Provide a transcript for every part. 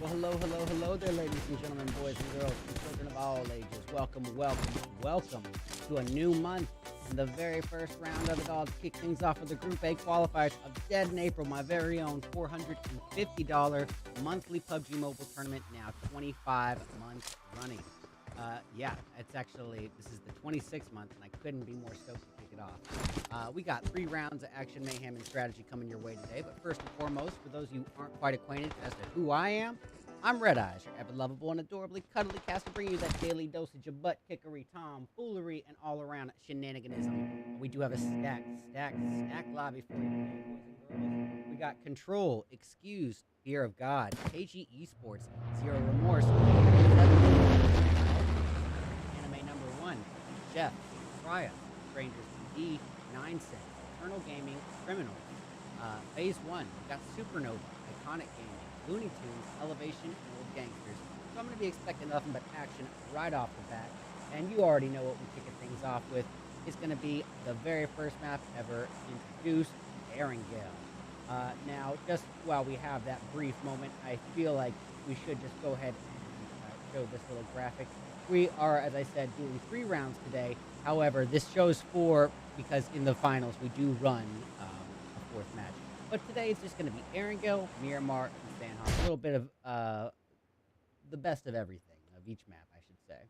Well, hello there, ladies and gentlemen, boys and girls, and children of all ages. Welcome to a new month and the very first round of it all to kick things off with the Group A qualifiers of Dead in April, my very own $450 monthly PUBG Mobile tournament, now 25 months running. This is the 26th month, and I couldn't be more stoked to kick it off. We got 3 rounds of action, mayhem, and strategy coming your way today, but first and foremost, for those of you who aren't quite acquainted as to who I am, I'm RedEyes, your ever lovable and adorably cuddly cast to bring you that daily dosage of butt kickery, tomfoolery, and all-around shenaniganism. We do have a stack lobby for you today, boys and girls. We got Control, Excuse, Fear of God, KG Esports, Zero Remorse, Anime number 1, Jeff, Raya, Strangers PD, 9 Cent, Eternal Gaming, Criminals, Phase 1, we got Supernova, Iconic Gaming, Looney Tunes, Elevation, and Old Gangsters. So I'm going to be expecting nothing but action right off the bat. And you already know what we're kicking things off with. It's going to be the very first map ever introduced, Erangel. Now, just while we have that brief moment, I feel like we should just go ahead and show this little graphic. We are, as I said, doing 3 rounds today. However, this shows 4 because in the finals we do run a 4th match. But today it's just going to be Erangel, Miramar, and Sandhawk. A little bit of the best of everything, of each map, I should say.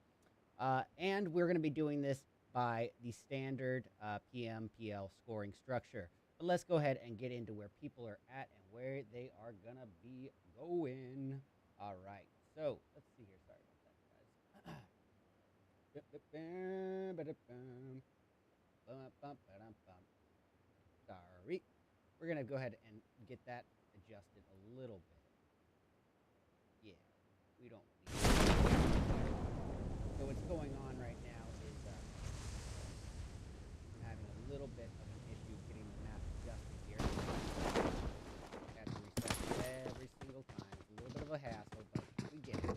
And we're going to be doing this by the standard PMPL scoring structure. But let's go ahead and get into where people are at and where they are going to be going. All right. So, let's see here. Sorry about that, guys. Sorry. We're going to go ahead and get that adjusted a little bit. Yeah, we don't need it. So what's going on right now is I'm having a little bit of an issue getting the map adjusted here. I have to reset every single time. It's a little bit of a hassle, but we get it.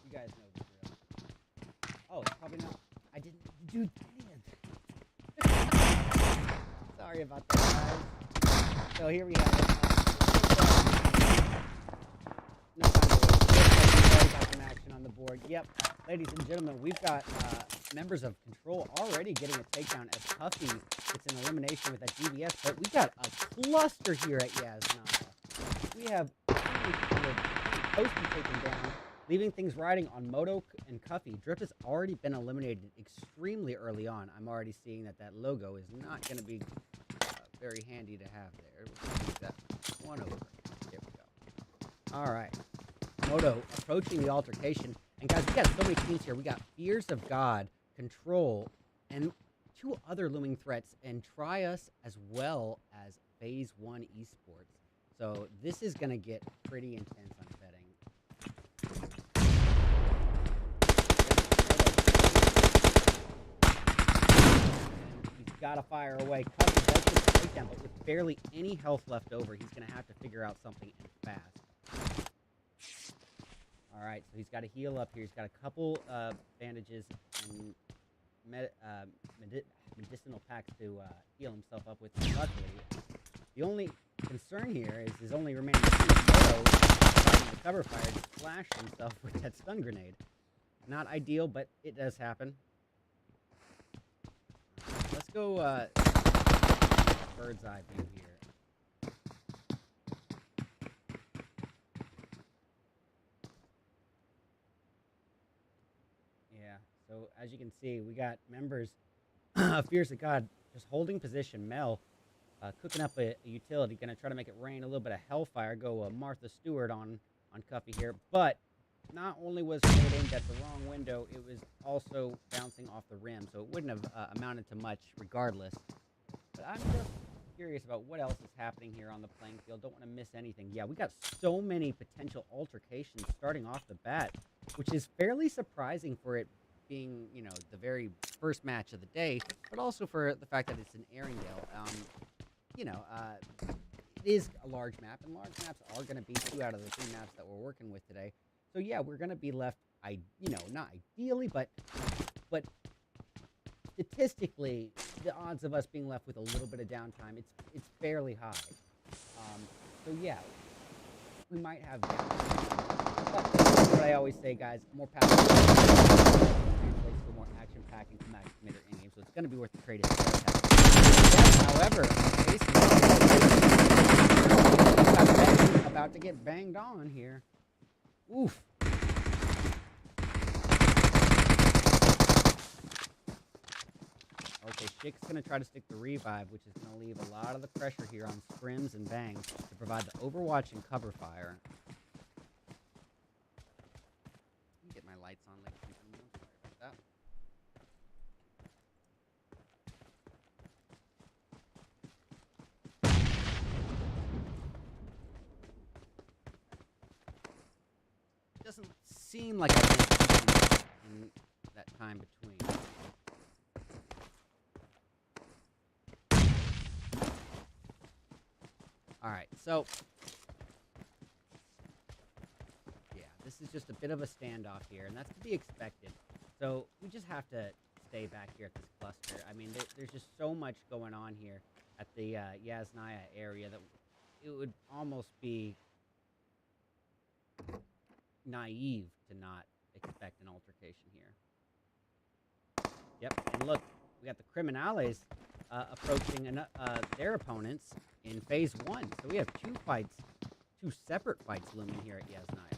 You guys know the drill. Oh, it's probably not. I didn't do any of it. Sorry about that, guys. So here we have it. No time to wait. We've already got some action on the board. Yep, ladies and gentlemen, we've got members of Control already getting a takedown as Puffy gets an elimination with that DBS, but we got a cluster here at Yasnaya. We have Posty taken down, leaving things riding on Moto and Cuffy. Drip has already been eliminated extremely early on. I'm already seeing that logo is not going to be very handy to have there. We'll move that one over. There we go. All right. Moto approaching the altercation. And guys, we got so many teams here. We got Fears of God, Control, and 2 other looming threats, and Trius as well as Phase 1 Esports. So this is going to get pretty intense on betting. And he's got to fire away. Cuffy does get the takedown, but with barely any health left over, he's going to have to figure out something and fast. All right, so he's got to heal up here. He's got a couple bandages and medicinal packs to heal himself up with. Luckily, the only concern here is his only remaining Moto, the cover fire, just flashed himself with that stun grenade. Not ideal, but it does happen. Let's go bird's eye view here. Yeah, so as you can see, we got members of Fears of God just holding position. Mel cooking up a utility, going to try to make it rain a little bit of hellfire. Go Martha Stewart on Cuffy here, but not only was it aimed at the wrong window, it was also bouncing off the rim, so it wouldn't have amounted to much regardless. But I'm just curious about what else is happening here on the playing field. Don't want to miss anything. Yeah, we got so many potential altercations starting off the bat, which is fairly surprising for it being, you know, the very first match of the day, but also for the fact that it's in Erangel. It is a large map, and large maps are going to be 2 out of the 3 maps that we're working with today. So yeah, we're going to be left, not ideally, but statistically, the odds of us being left with a little bit of downtime, it's fairly high. So yeah, we might have but this is what I always say, guys. More powerful translates to more action-packed and commander in-game, so it's going to be worth the trade if it does happen. However, Jason about to get banged on here. Oof. Okay, Schick's going to try to stick the revive, which is going to leave a lot of the pressure here on scrims and bangs to provide the overwatch and cover fire. Let me get my lights on, ladies and gentlemen. Sorry about that. It doesn't seem like I missed in that time between. Alright, so, yeah, this is just a bit of a standoff here, and that's to be expected. So, we just have to stay back here at this cluster. I mean, there's just so much going on here at the Yasnaya area that it would almost be naive to not expect an altercation here. Yep, and look, we got the Criminales approaching their opponents in phase 1. So we have two separate fights looming here at Yasnaya.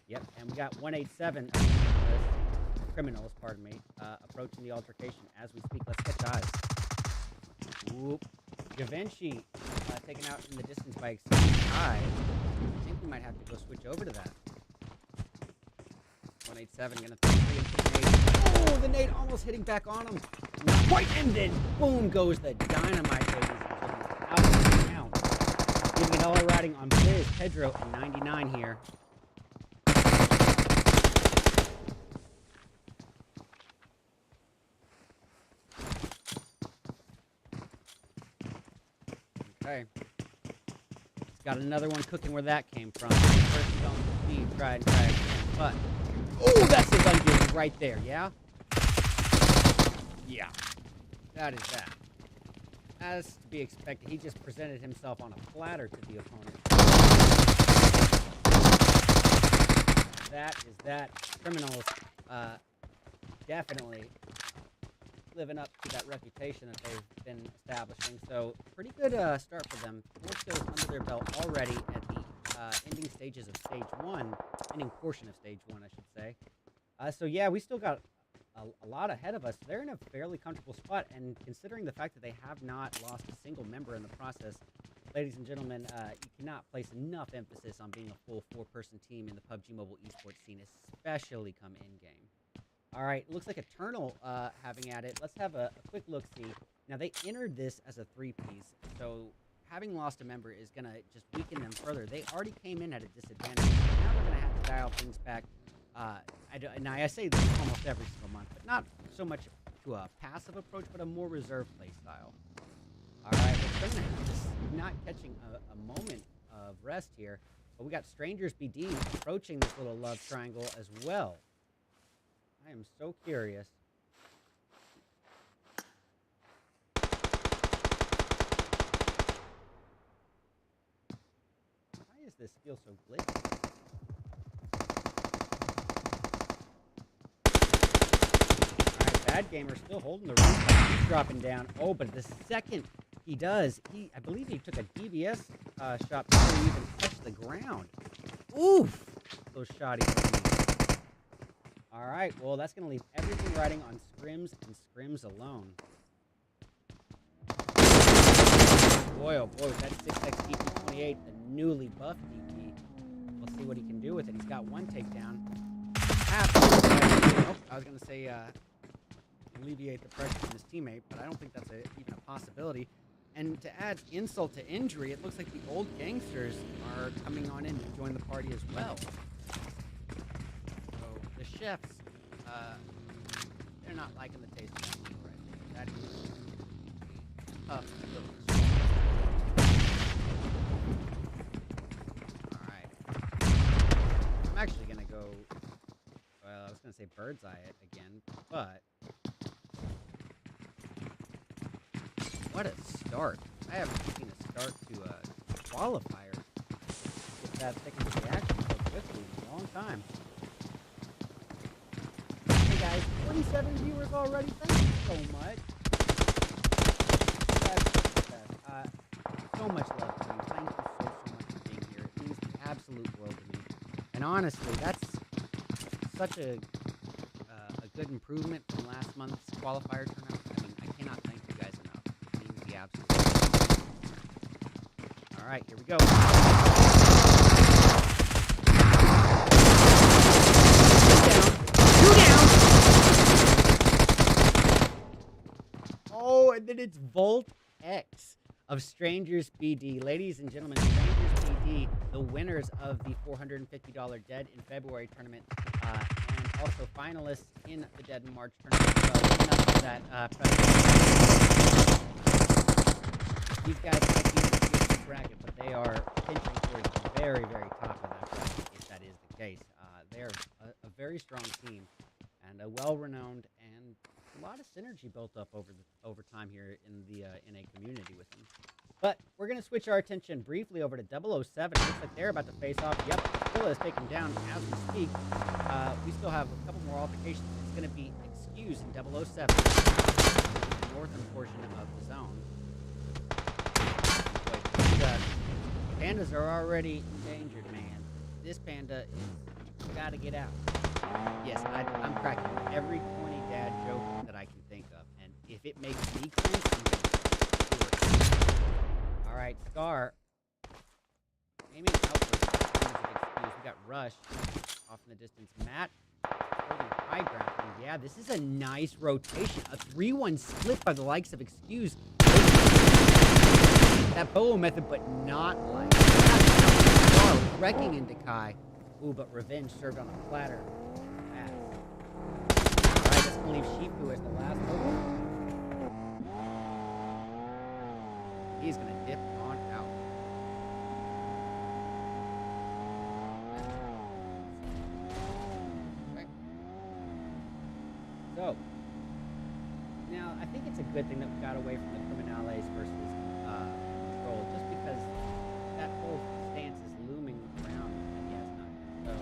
Yep, and we got 187 criminals, pardon me, approaching the altercation as we speak. Let's catch eyes. Whoop. Givenchy taken out in the distance by extreme high. I think we might have to go switch over to that. 187 gonna throw 3 and 2 nade. Oh, the nade almost hitting back on him. Not quite, and then boom goes the dynamite, ladies and gentlemen. Out of the count. Giving it all riding on Blizz. Pedro at 99 here. Okay. Got another one cooking where that came from. First you don't succeed, try and try again. But, oh, that's his undoing right there, yeah? Yeah. That is that. As to be expected, he just presented himself on a platter to the opponent. That is that. Criminals, definitely living up to that reputation that they've been establishing. So, pretty good start for them. 4 kills under their belt already at the ending stages of stage 1. Ending portion of stage 1, I should say. So, yeah, we still got a lot ahead of us. They're in a fairly comfortable spot, and considering the fact that they have not lost a single member in the process, ladies and gentlemen, you cannot place enough emphasis on being a full 4-person team in the PUBG Mobile esports scene, especially come in-game. All right, looks like Eternal having at it. Let's have a quick look-see. Now, they entered this as a 3-piece, so having lost a member is going to just weaken them further. They already came in at a disadvantage. Now they're going to have to dial things back. And I say this almost every single month, but not so much to a passive approach, but a more reserved play style. All right, well, Criminals not catching a moment of rest here, but we got Strangers BD approaching this little love triangle as well. I am so curious. Why does this feel so glitchy? Bad Gamer still holding the roof. He's dropping down. Oh, but the second he does, I believe he took a DBS shot before he even touched the ground. Oof! Those shotties. All right, well, that's going to leave everything riding on scrims and scrims alone. Boy, oh boy, that 6x DP28, the newly buffed DP. We'll see what he can do with it. He's got 1 takedown. I was going to say, alleviate the pressure from his teammate, but I don't think that's even a possibility. And to add insult to injury, it looks like the old gangsters are coming on in to join the party as well. So the chefs, they're not liking the taste of that right. That is tough. Alright. I'm actually going to go, well, I was going to say bird's eye it again, but what a start. I haven't seen a start to a qualifier. that thick into the action so quickly in a long time. Hey guys, 27 viewers already. Thank you so much. So much love to you. Thank you so much for being here. It means the absolute world to me. And honestly, that's such a good improvement from last month's qualifier turnout. I mean, I cannot thank you guys enough. It means the absolute world. All right, here we go. Oh, and then it's Volt X of Strangers BD. Ladies and gentlemen, Strangers BD, the winners of the $450 Dead in February tournament, and also finalists in the Dead in March tournament as well. Enough of that. These guys might be in the PUBG bracket, but they are pinching towards the very, very top of that bracket, if that is the case. They're a very strong team and a well-renowned and a lot of synergy built up over time here in the NA community with them. But we're going to switch our attention briefly over to 007. Looks like they're about to face off. Yep, Scylla is taken down as we speak. We still have a couple more altercations. It's going to be Excuse in 007, the northern portion of the zone. Boy, these pandas are already endangered, man. This panda is got to get out. Yes, I'm cracking every corny dad joke that I can think of, and if it makes me cringe, I'm going to do it. All right, Scar. Aiming outwards. We got Rush off in the distance. Matt holding high ground. And yeah, this is a nice rotation. A 3-1 split by the likes of Excuse. That bow method, but not like Scar wrecking into Kai. Ooh, but revenge served on a platter. Alright, let's leave Shifu as the last hope. He's gonna dip on out. Okay. So, now I think it's a good thing that we got away from the Criminales versus Control, just because that whole stance is looming around. Yeah, it's not. So,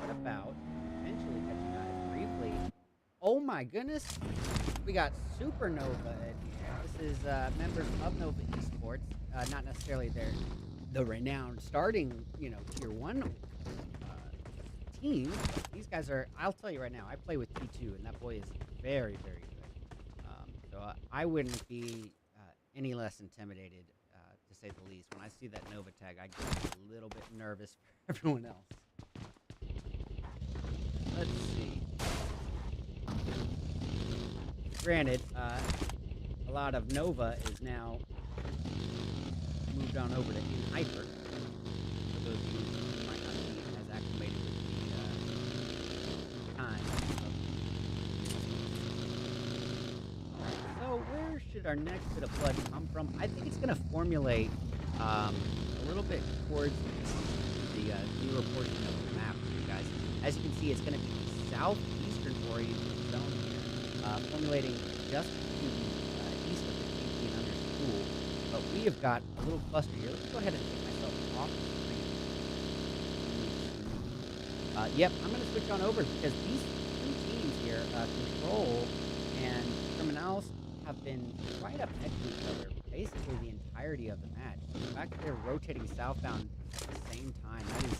what about eventually catching eyes briefly? Oh my goodness! We got Supernova in here. This is members of Nova Esports, not necessarily the renowned starting, tier 1 team. But these guys are, I'll tell you right now, I play with T2, and that boy is very, very good. So I wouldn't be any less intimidated, to say the least. When I see that Nova tag, I get a little bit nervous for everyone else. Let's see. Granted, a lot of Nova is now moved on over to Hyper. For those of you who might not be as acclimated with the time. So where should our next bit of blood come from? I think it's going to formulate a little bit towards the newer portion of the map for you guys. As you can see, it's going to be southeastern oriented zone here. Formulating just to the east of the 1800 school, but we have got a little cluster here. Let's go ahead and take myself off the screen. Yep, I'm going to switch on over because these two teams here, Control and Criminals, have been right up next to each other basically the entirety of the match. So the fact that they're rotating southbound at the same time, that is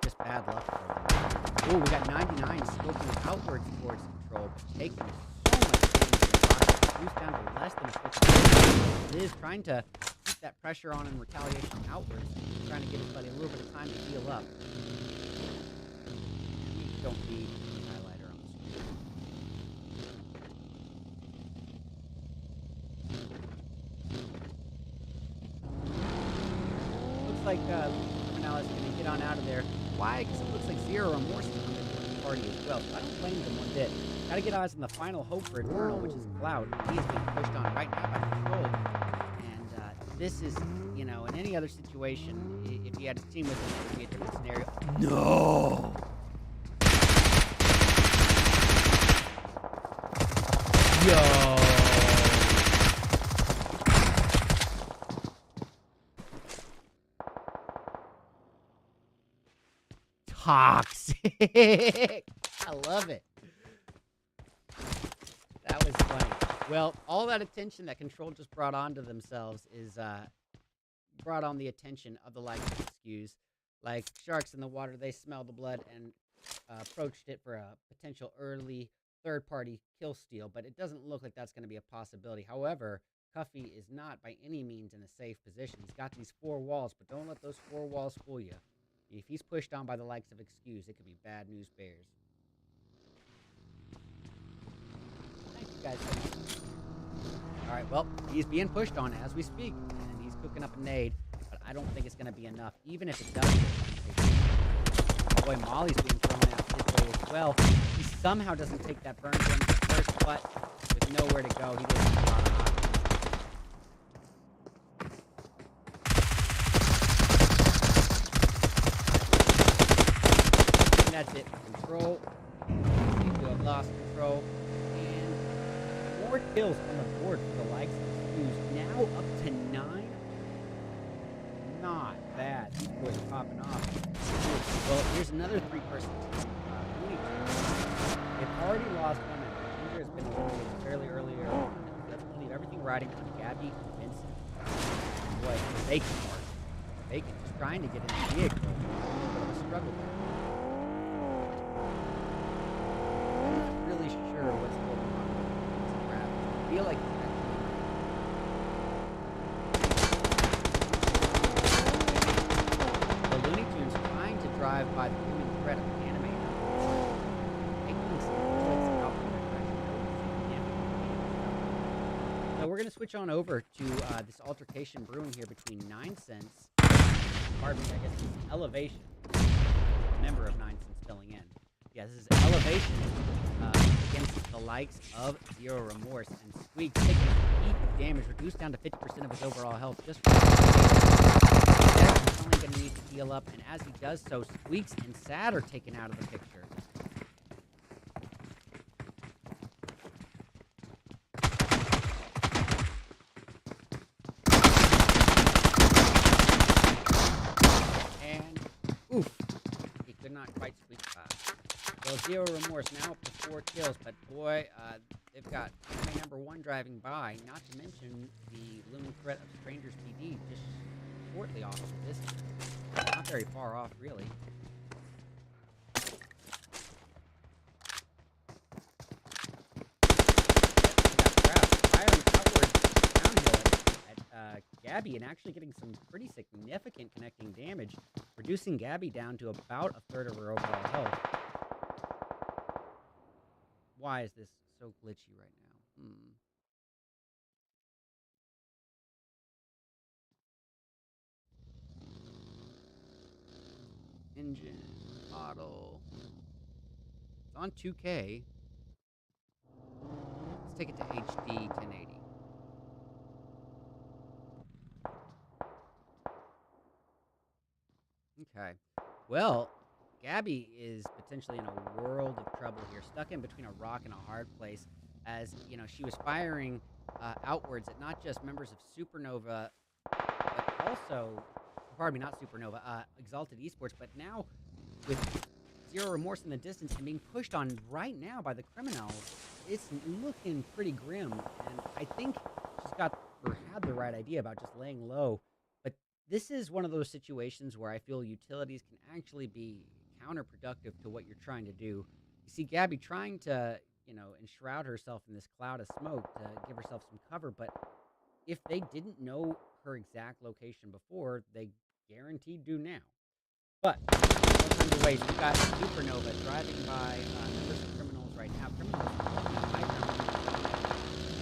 just bad luck for them. Ooh, we got 99 scoping outwards towards Control, but taking so much damage in the process. Reduced down to less than a 50. It is trying to keep that pressure on in retaliation outwards, trying to give his buddy a little bit of time to heal up. We don't need the highlighter on the screen. Looks like Criminal is going to get on out of there. Why? Because it looks like Zero Remorse is coming to the party as well, so I don't blame them one bit. Gotta get eyes on the final hope for Eternal, which is Cloud. He is being pushed on right now by Control. And this is, in any other situation, if you had a team with him, it would be a different scenario. No! Yo! toxic. I love it. That was funny. Well, all that attention that Control just brought onto themselves is brought on the attention of the likes of Skews. Like sharks in the water, they smelled the blood and approached it for a potential early third-party kill steal, but it doesn't look like that's going to be a possibility. However, Cuffy is not by any means in a safe position. He's got these 4 walls, but don't let those 4 walls fool you. If he's pushed on by the likes of Excuse, it could be bad news bears. Thank you guys so much. Alright, well, he's being pushed on as we speak, and he's cooking up a nade, but I don't think it's going to be enough, even if it does. Boy, Molly's being thrown out his way as well. He somehow doesn't take that burn damage at first, but with nowhere to go, he doesn't have a lot of options. And that's it. Control. Seem to have lost control. And more kills on the board for the likes of Hughes. Now up to 9. Not bad. These boys are popping off. Well, here's another 3-person team. They've already lost one member. Ginger has been eliminated fairly earlier. Let's leave everything riding on Gabby and Vincent. Boy, Bacon work. Bacon just trying to get in the vehicle. A little bit of a struggle there. I'm not really sure what's going on with this graph. I feel like it's actually the Looney Tunes trying to drive by the human threat of anime. Taking some bullets out from their direction. So we're going to switch on over to this altercation brewing here between 9 Cents, pardon me, I guess this is Elevation, member of 9 Cents filling in. Yeah, this is Elevation against the likes of Zero Remorse, and Squeak taking a heap of damage, reduced down to 50% of his overall health just from he's only going to need to heal up, and as he does so, Squeaks and Sad are taken out of the picture. And, oof, he could not quite squeak by. Well, Zero Remorse now up to 4 kills, but boy, they've got anime number 1 driving by, not to mention the looming threat of Strangers PD just shortly off of this. Not very far off, really. Gabby and actually getting some pretty significant connecting damage, reducing Gabby down to about 1/3 of her overall health. Why is this so glitchy right now? Engine, model. It's on 2K. Let's take it to HD 1080. Okay. Well, Gabby is potentially in a world of trouble here, stuck in between a rock and a hard place, as, you know, she was firing outwards at not just members of Supernova, but also, pardon me, not Supernova, Exalted Esports, but now with Zero Remorse in the distance and being pushed on right now by the criminals, it's looking pretty grim, and I think she's got, or had the right idea about just laying low. This is one of those situations where I feel utilities can actually be counterproductive to what you're trying to do. You see Gabby trying to, you know, enshroud herself in this cloud of smoke to give herself some cover, but if they didn't know her exact location before, they guaranteed do now. But, no time to waste. We've got Supernova driving by members of criminals right now. Criminals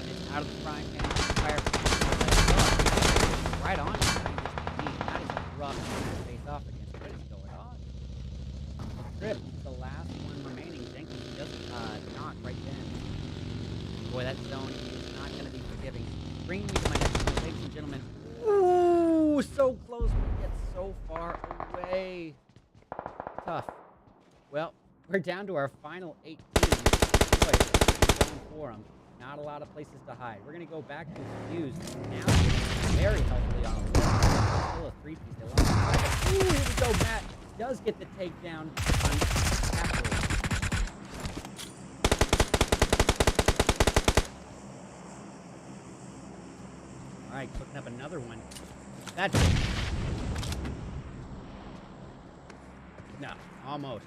and it's out of the frying pan, fire right on. Rough to face off against. What is going on? Trip, the last one remaining. Jenkins just knocked right then. Boy, that zone is not going to be forgiving. Bring me to my next one, ladies and gentlemen. Ooh, so close, but yet so far away. Tough. Well, we're down to our final 8 teams. Boy, going for them. Not a lot of places to hide. We're going to go back to Fuse. Now, very healthily on a still a 3-piece. They lost. Ooh, here we go, Matt. Does does get the takedown on Apple. All right, cooking up another one. That's it. No, almost.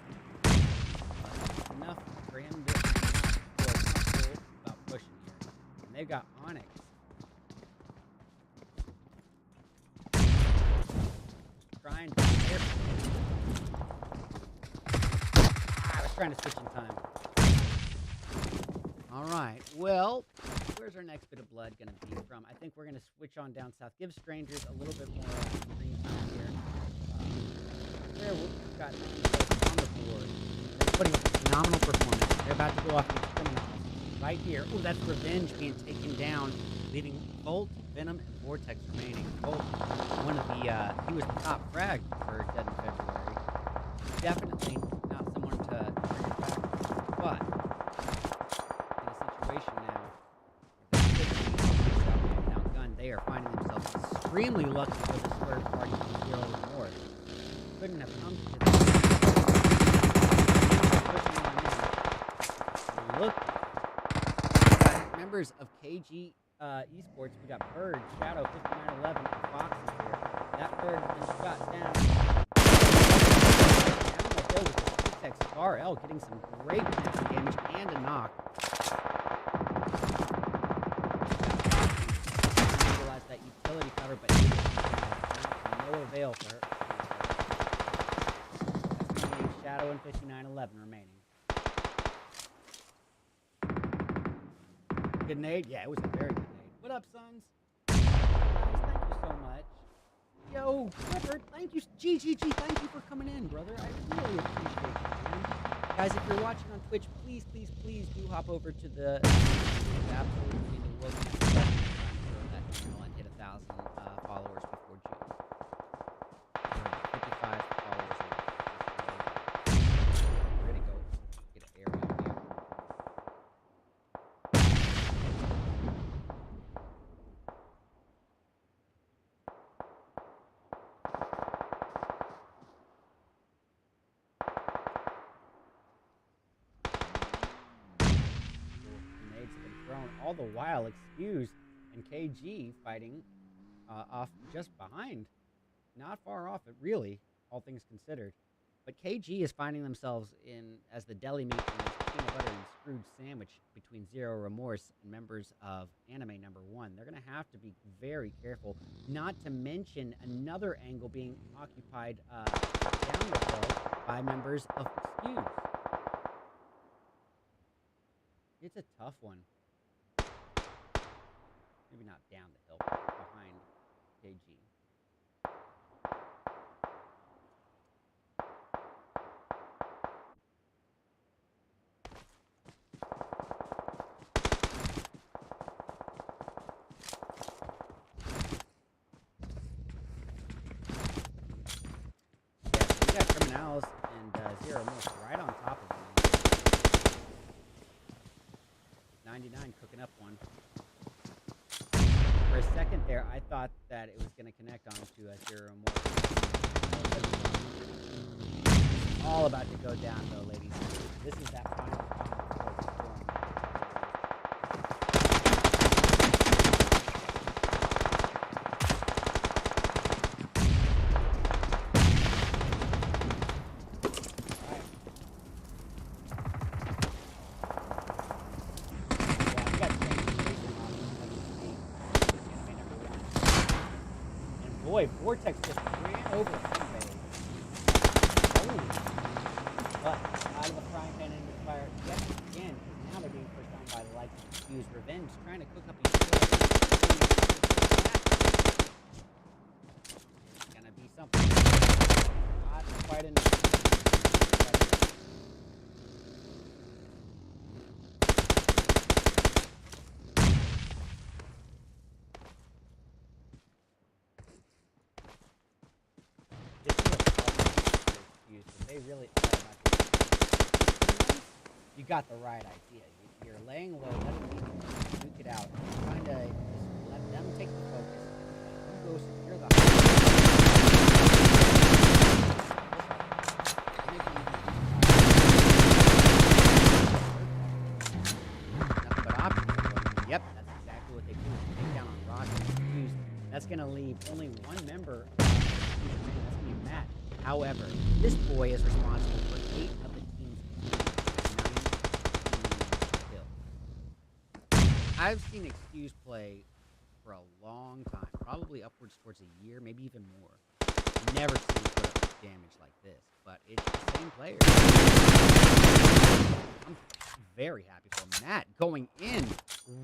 Enough for him to feel comfortable about pushing here. And they've got Onyx. Trying to be careful. I was trying to switch in time. Alright, well, where's our next bit of blood going to be from? I think we're going to switch on down south. Give strangers a little bit more screen time here. There, we've got on the board. They're putting up a phenomenal performance. They're about to go off against criminals. Right here. Oh, that's Revenge being taken down, leaving Bolt, Venom, and Vortex remaining. Bolt, one of the, he was the top frag for Dead in February. Definitely not someone to bring it back, but in a situation now, without gun, they are finding themselves extremely lucky for this third party from Zero Remorse. Couldn't have come to this. Pushing on in. Look, members of KG Esports, we got Bird, Shadow, 5911, and Fox is here. That Bird has been shot down. Down the hill with the 6X RL getting some great damage and a knock. Utilize that utility cover, but no avail for her. Shadow and 5911 remaining. Good nade? Yeah, it was a very good nade. What up, sons? Guys, thank you so much. Yo, Clifford, thank you. GGG, thank you for coming in, brother. I really appreciate it, man. Guys, if you're watching on Twitch, please, please, please do hop over to the absolutely the world so that channel and hit 1,000 followers before June. 55 followers away. We're gonna go get an area here. Grenades have been thrown, all the while Excused and KG fighting off just behind. Not far off it, really, all things considered. But KG is finding themselves in as the deli meat in this peanut butter and screwed sandwich between Zero Remorse and members of Anime Number 1. They're going to have to be very careful, not to mention another angle being occupied down the hill by members of Excuse. It's a tough one. Maybe not down the hill, but behind KG. Yeah, we got Criminals and Zero Remorse right on top of them. 99 cooking up one. For a second there, I thought that it was going to connect onto a Zero Remorse. All about to go down, though, ladies. This is that final round before the storm. Boy, Vortex just ran over Sunday. But out of the frying pan into the fire yet again. Now they're being pushed on by the likes of Fuse Revenge, trying to cook up each other. It's gonna be something. Not quite enough. They really are about to. You got the right idea. You're laying low, letting people duke it out, trying to just let them take the focus. You go secure the leave only one member of the team, Matt. However, this boy is responsible for 8 of the team's 19 kills. I've seen Excuse play for a long time, probably upwards towards a year, maybe even more. Never seen him put up damage like this, but it's the same player. I'm very happy for Matt going in,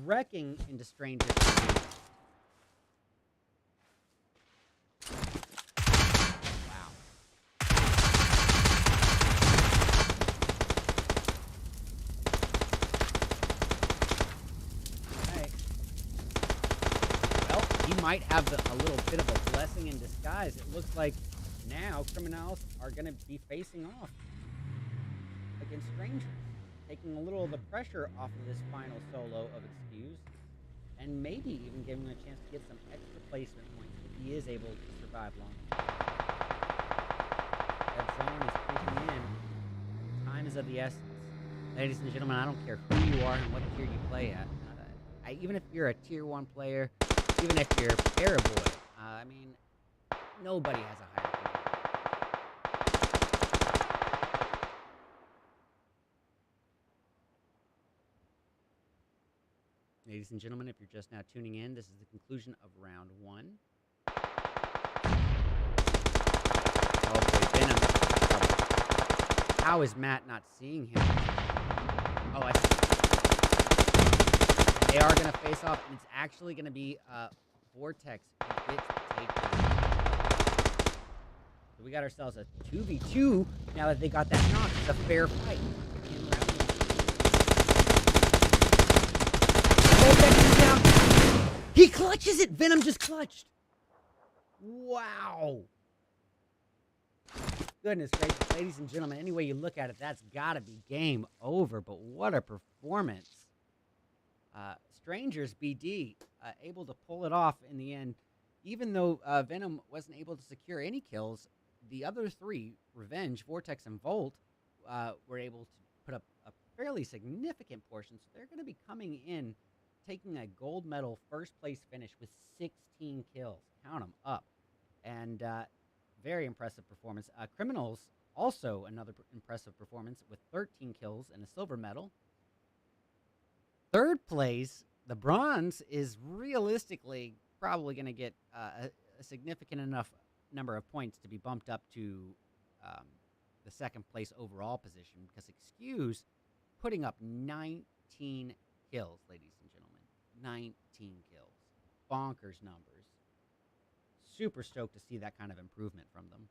wrecking into strangers. Wow. Alright. Well, he might have a little bit of a blessing in disguise. It looks like now criminals are going to be facing off against strangers, taking a little of the pressure off of this final solo of Excuse, and maybe even giving him a chance to get some extra placement points if he is able to survive long. That zone is creeping in. Time is of the essence. Ladies and gentlemen, I don't care who you are and what tier you play at. Even if you're a tier 1 player, even if you're Paraboy, I mean, nobody has a higher tier. Ladies and gentlemen, if you're just now tuning in, this is the conclusion of round 1. Oh boy, Venom. How is Matt not seeing him? Oh, I see. They are going to face off, and it's actually going to be Vortex who gets taken. So we got ourselves a 2v2 now that they got that knock. It's a fair fight. In round 1. Vortex is down. He clutches it. Venom just clutched. Wow. Goodness gracious, ladies and gentlemen, any way you look at it, that's got to be game over. But what a performance. Strangers BD able to pull it off in the end. Even though Venom wasn't able to secure any kills, the other 3, Revenge, Vortex, and Volt, were able to put up a fairly significant portion. So they're going to be coming in, taking a gold medal first place finish with 16 kills. Count them up. And very impressive performance. Criminals, also another impressive performance with 13 kills and a silver medal. Third place, the bronze, is realistically probably going to get a significant enough number of points to be bumped up to the second place overall position, because Excuse putting up 19 kills, ladies and gentlemen. 19 kills. Bonkers numbers. Super stoked to see that kind of improvement from them.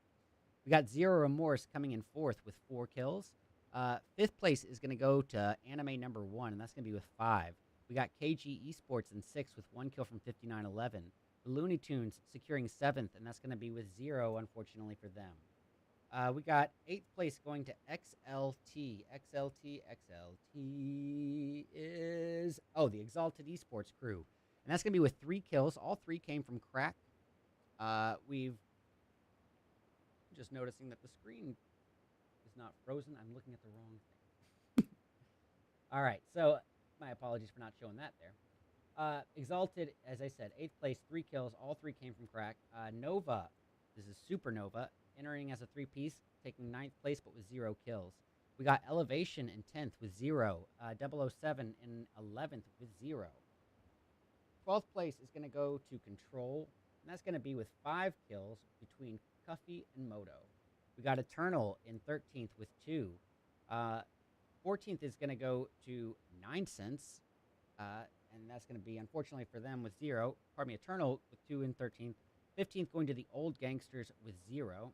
We got Zero Remorse coming in 4th with 4 kills. 5th place is going to go to Anime number 1, and that's going to be with 5. We got KG Esports in 6th with 1 kill from 5911. The Looney Tunes securing 7th, and that's going to be with 0, unfortunately for them. We got 8th place going to XLT. XLT is... oh, the Exalted Esports crew. And that's going to be with 3 kills. All 3 came from Crack. We've... just noticing that the screen is not frozen. I'm looking at the wrong thing. All right, so my apologies for not showing that there. Exalted, as I said, 8th place, 3 kills. All 3 came from Crack. Nova, this is Supernova, entering as a 3-piece, taking 9th place but with 0 kills. We got Elevation in 10th with 0. 007 in 11th with 0. 12th place is going to go to Control, and that's going to be with 5 kills between Cuffy and Moto. We got Eternal in 13th with 2. 14th is going to go to 9 cents, and that's going to be, unfortunately for them, with 0. Pardon me, Eternal with 2 in 13th. 15th going to the Old Gangsters with 0.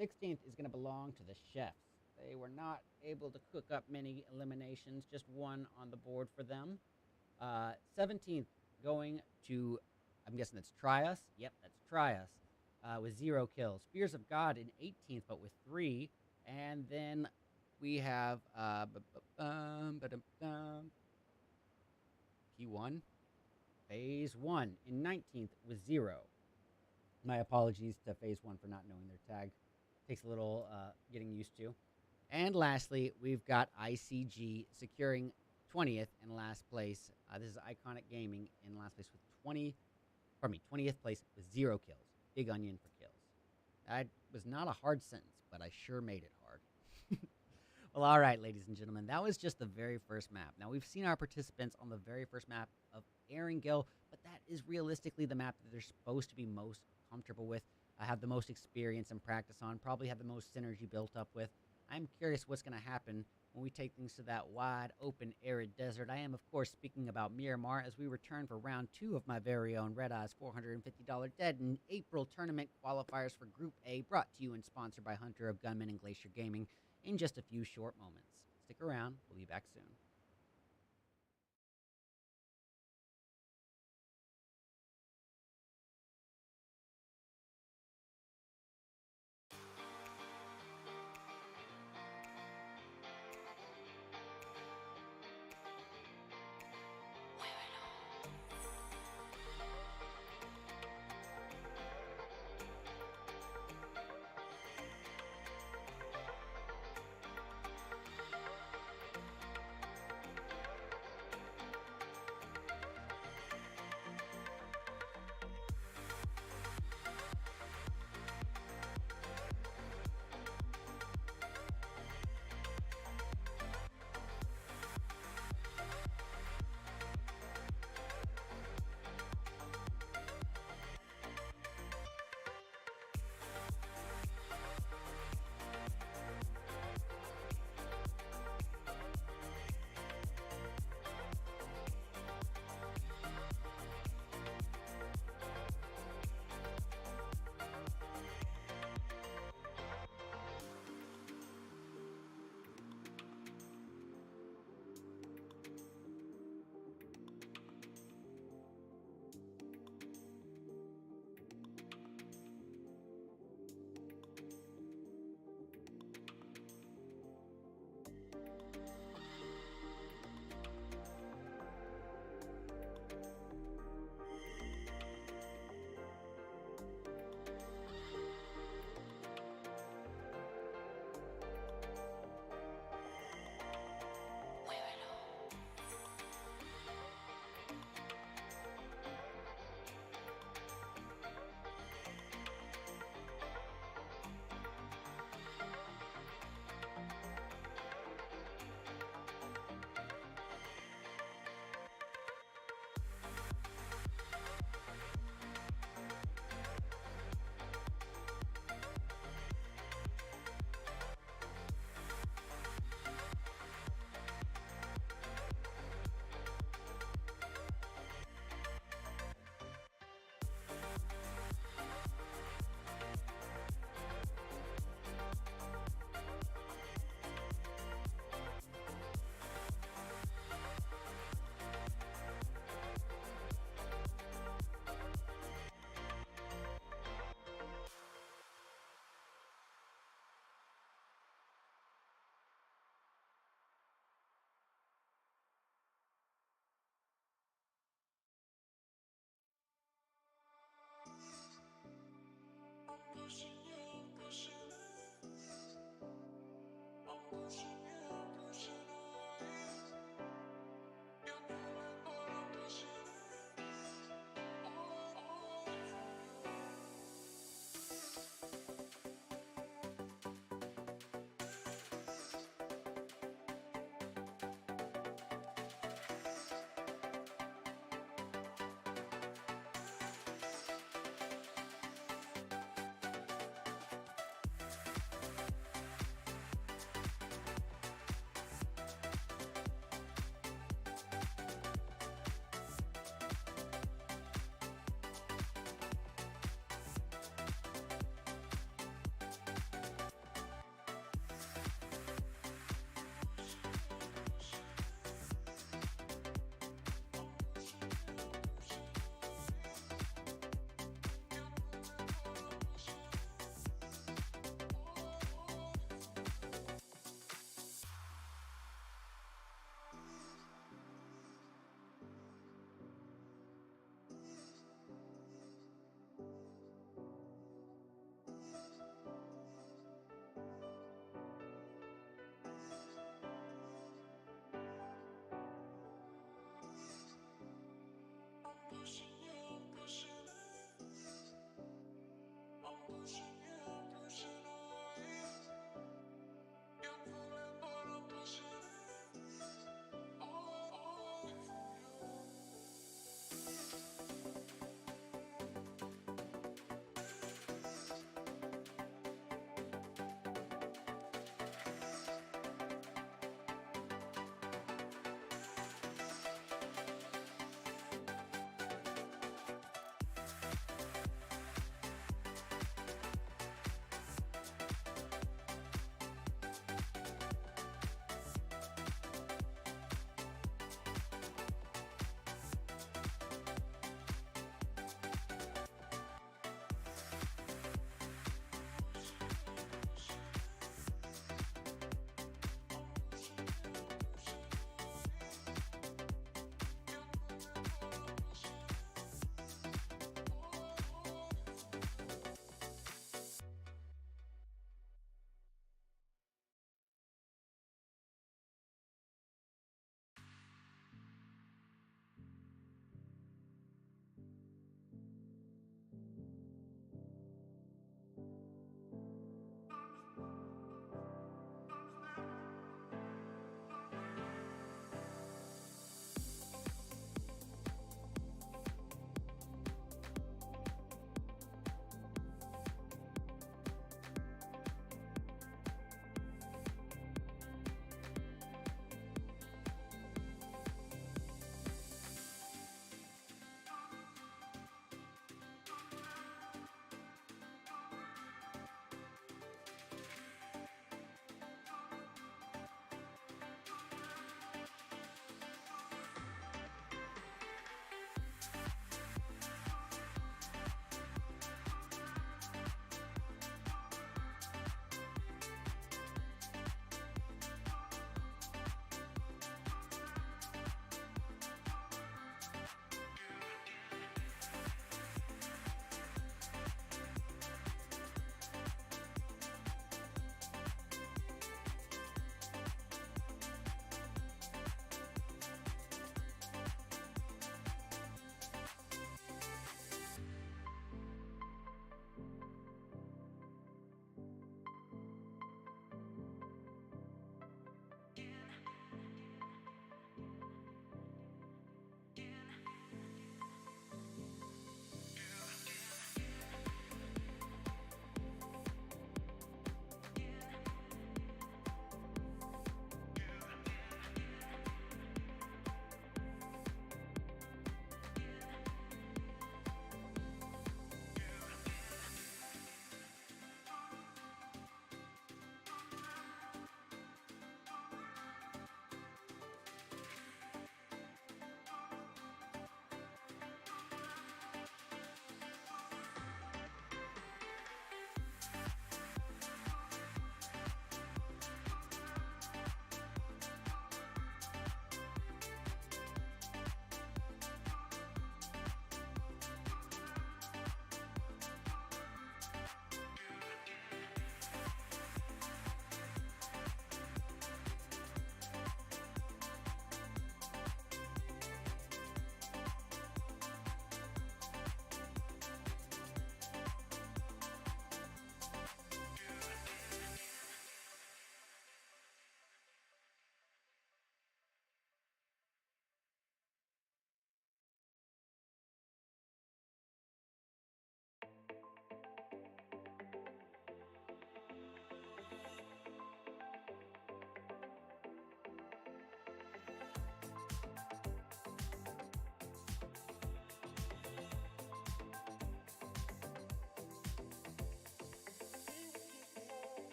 16th is going to belong to the Chefs. They were not able to cook up many eliminations, just 1 on the board for them. 17th going to, I'm guessing that's Try Us. Yep, that's Try Us. With 0 kills. Fears of God in 18th, but with 3. And then we have P1, Phase 1 in 19th with 0. My apologies to Phase 1 for not knowing their tag. Takes a little getting used to. And lastly, we've got ICG securing 20th in last place. This is Iconic Gaming in last place with 20 Pardon me, 20th place with 0 kills. Big onion for kills. That was not a hard sentence, but I sure made it hard. Well, all right, ladies and gentlemen, that was just the very first map. Now, we've seen our participants on the very first map of Erringale, but that is realistically the map that they're supposed to be most comfortable with, have the most experience and practice on, probably have the most synergy built up with. I'm curious what's going to happen when we take things to that wide, open, arid desert. I am, of course, speaking about Miramar as we return for round 2 of my very own RedEyes $450 Dead in April tournament qualifiers for Group A, brought to you and sponsored by Hunter of Gunmen and Glacier Gaming, in just a few short moments. Stick around. We'll be back soon.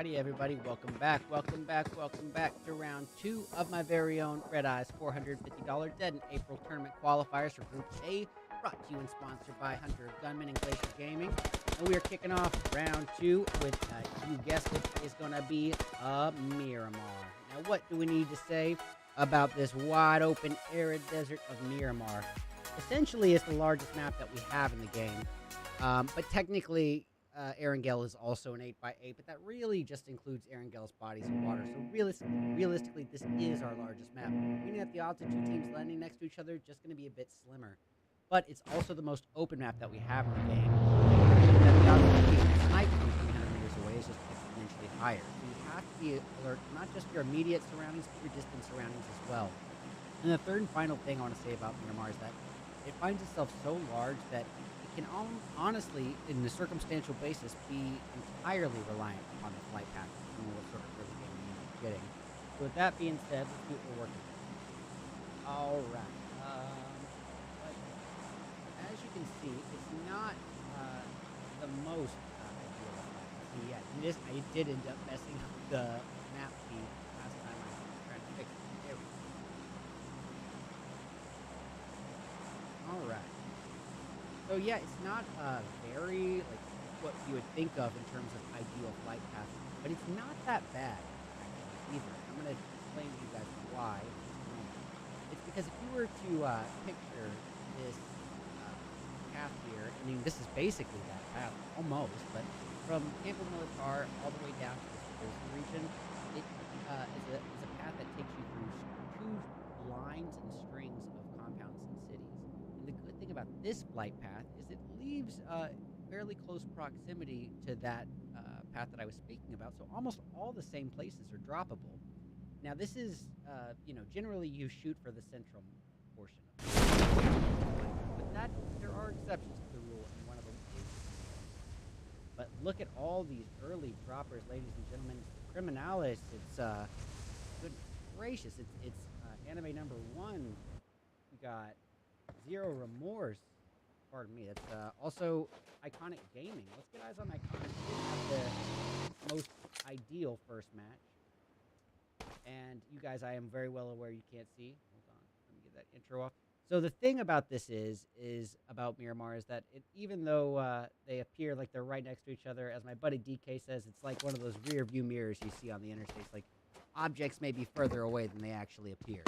Alrighty, everybody, welcome back to round 2 of my very own RedEyes $450 Dead in April tournament qualifiers for Group A, brought to you and sponsored by Hunter of Gunman and Glacier Gaming. And we are kicking off round 2 with, you guessed it, is going to be a Miramar. Now, what do we need to say about this wide open, arid desert of Miramar? Essentially, it's the largest map that we have in the game, but technically, Erangel is also an 8x8, but that really just includes Erangel's bodies of water. So realistically, this is our largest map, meaning that the odds of two teams landing next to each other are just going to be a bit slimmer. But it's also the most open map that we have in the game. That the odds of being sniped from 300 meters away is just exponentially higher. So you have to be alert, not just your immediate surroundings, but your distant surroundings as well. And the third and final thing I want to say about Miramar is that it finds itself so large that can honestly, in the circumstantial basis, be entirely reliant upon the flight path and what sort of early game we end up getting. So with that being said, let's see what we're working with. Alright. But as you can see, it's not the most ideal of flight. See, yeah, I did end up messing up the map feed last time I was trying to fix it. There we go. Alright. So yeah, it's not very like what you would think of in terms of ideal flight path, but it's not that bad actually either. I'm gonna explain to you guys why in just a moment. It's because if you were to picture this path here, I mean this is basically that path almost, but from Campo Militar all the way down to this prison region, it is a path that takes you through two lines and strings of compounds and cities. And the good thing about this flight path is it leaves fairly close proximity to that path that I was speaking about, so almost all the same places are droppable. Now this is, generally you shoot for the central portion of the but there are exceptions to the rule, and one of them is. But look at all these early droppers, ladies and gentlemen. Criminalis, it's good gracious, it's anime number 1. We got Zero Remorse. Pardon me. That's also Iconic Gaming. Let's get eyes on Iconic. Didn't have the most ideal first match. And you guys, I am very well aware you can't see. Hold on. Let me get that intro off. So the thing about this is about Miramar is that even though they appear like they're right next to each other, as my buddy DK says, it's like one of those rear view mirrors you see on the interstates. Like objects may be further away than they actually appear.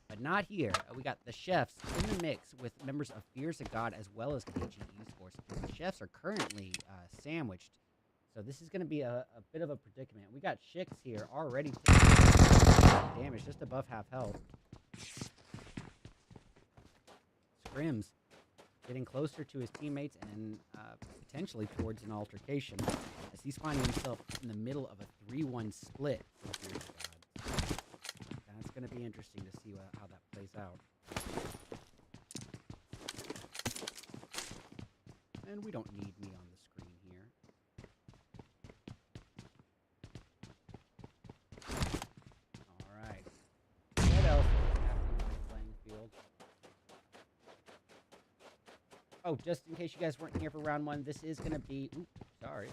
But not here. We got the chefs in the mix with members of Fears of God as well as KG Esports. The chefs are currently sandwiched. So this is going to be a bit of a predicament. We got Shix here already taking damage just above half health. Scrims getting closer to his teammates and potentially towards an altercation as he's finding himself in the middle of a 3-1 split with Fears of God. It's going to be interesting to see how that plays out. And we don't need me on the screen here. Alright. What else is happening on the playing field? Oh, just in case you guys weren't here for round 1, this is going to be... Oops, sorry.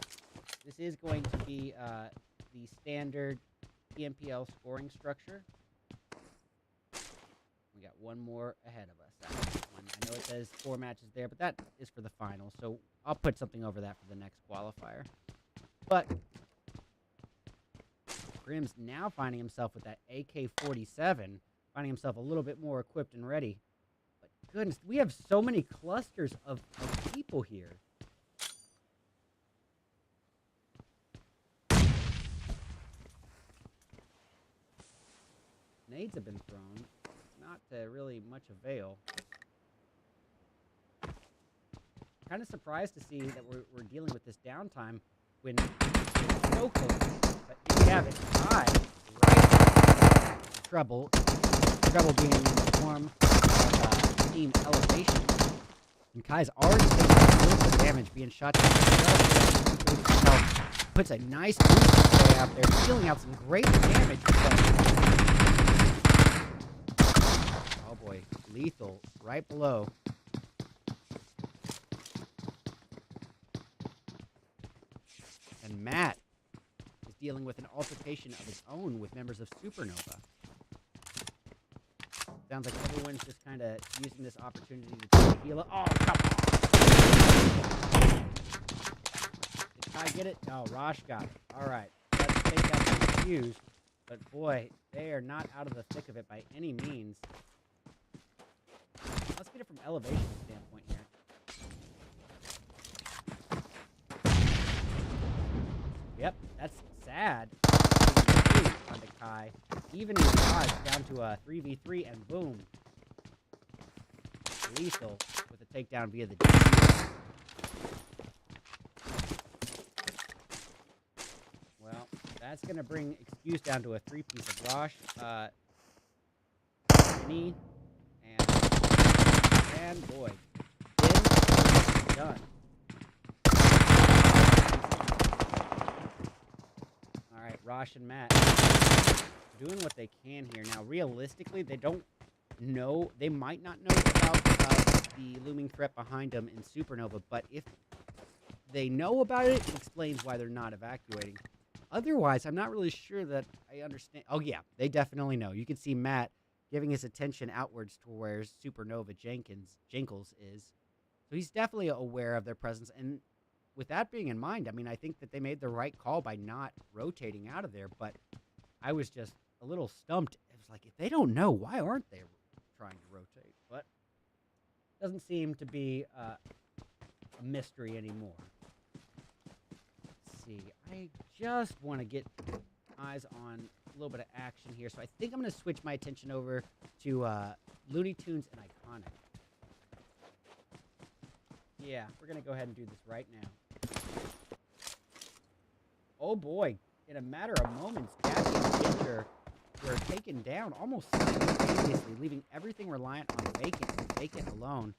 This is going to be the standard PMPL scoring structure. We got one more ahead of us. I know it says 4 matches there, but that is for the final, so I'll put something over that for the next qualifier. But Grim's now finding himself with that AK-47, finding himself a little bit more equipped and ready. But goodness, we have so many clusters of people here. Nades have been thrown. Not to really much avail. Kind of surprised to see that we're dealing with this downtime when it's so close. But here we have it. Right. Trouble being in the form of team elevation. And Kai's already taking a little bit of damage, being shot down. Puts a nice boost out there, dealing out some great damage. Boy, lethal right below. And Matt is dealing with an altercation of its own with members of Supernova. Sounds like everyone's just kind of using this opportunity to try to heal it. Oh, come on! Did Kai get it? No, Rosh got it. All right. Let's take that to the fuse. But boy, they are not out of the thick of it by any means. Let's get it from elevation standpoint here. Yep, that's sad. Onto Kai. Even his odds down to a 3v3 and boom. Lethal with a takedown via the DP. Well, that's going to bring Excuse down to a 3-piece of Rosh. Knee. And boy. Done. Alright, Rosh and Matt doing what they can here. Now, realistically, they don't know. They might not know about the looming threat behind them in Supernova, but if they know about it, it explains why they're not evacuating. Otherwise, I'm not really sure that I understand. Oh, yeah, they definitely know. You can see Matt giving his attention outwards to where Supernova Jenkles is. So he's definitely aware of their presence. And with that being in mind, I mean, I think that they made the right call by not rotating out of there. But I was just a little stumped. It was like, if they don't know, why aren't they trying to rotate? But it doesn't seem to be a mystery anymore. Let's see. I just want to get eyes on a little bit of action here. So I think I'm going to switch my attention over to Looney Tunes and Iconic. Yeah, we're going to go ahead and do this right now. Oh boy, in a matter of moments, Gabby and Ginger were taken down almost simultaneously, leaving everything reliant on Vacant and Vacant alone.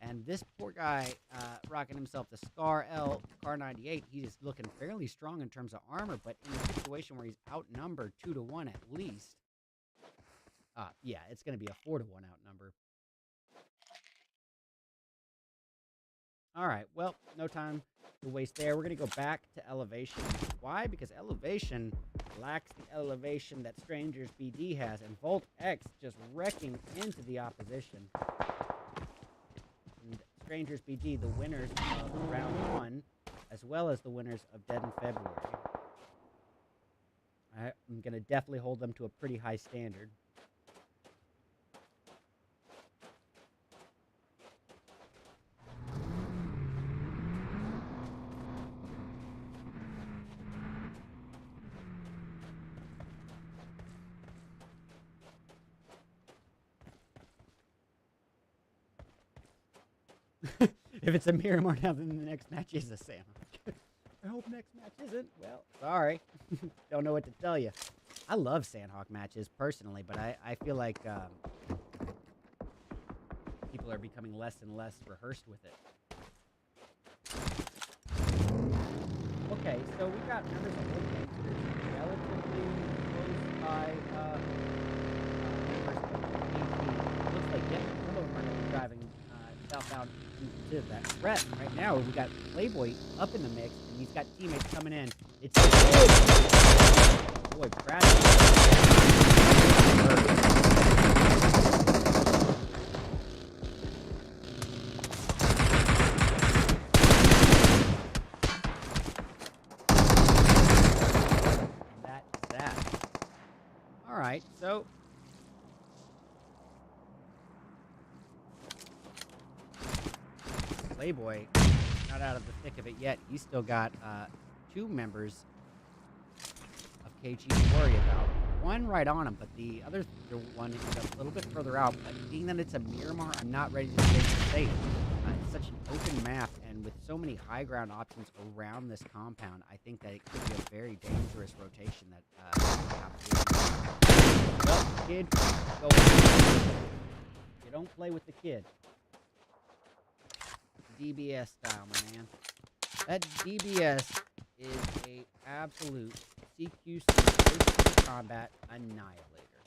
And this poor guy rocking himself the Scar L Car 98, he is looking fairly strong in terms of armor, but in a situation where he's outnumbered 2-1 at least. Yeah, it's going to be a 4-1 outnumber. All right, well, no time to waste there. We're going to go back to Elevation. Why? Because Elevation lacks the elevation that Strangers BD has, and Volt X just wrecking into the opposition. And Strangers BD, the winners of round 1, as well as the winners of Dead in February. I'm going to definitely hold them to a pretty high standard. If it's a Miramar now, then the next match is a Sandhawk. I hope next match isn't. Well, sorry. Don't know what to tell you. I love Sandhawk matches personally, but I feel like people are becoming less and less rehearsed with it. Okay, so we got members of both gangsters relatively close by members of 18. Looks like, yeah, some of them are going to be driving southbound to that threat. Right now, we got Playboy up in the mix, and he's got teammates coming in. It's boy, Brad. That's that. All right, so. Playboy, not out of the thick of it yet. He's still got 2 members of KG to worry about. One right on him, but the other one is a little bit further out. But being that it's a Miramar, I'm not ready to stay safe. It's such an open map, and with so many high ground options around this compound, I think that it could be a very dangerous rotation that well, kid, go ahead. You don't play with the kid. DBS style, my man. That DBS is a absolute CQC combat annihilator.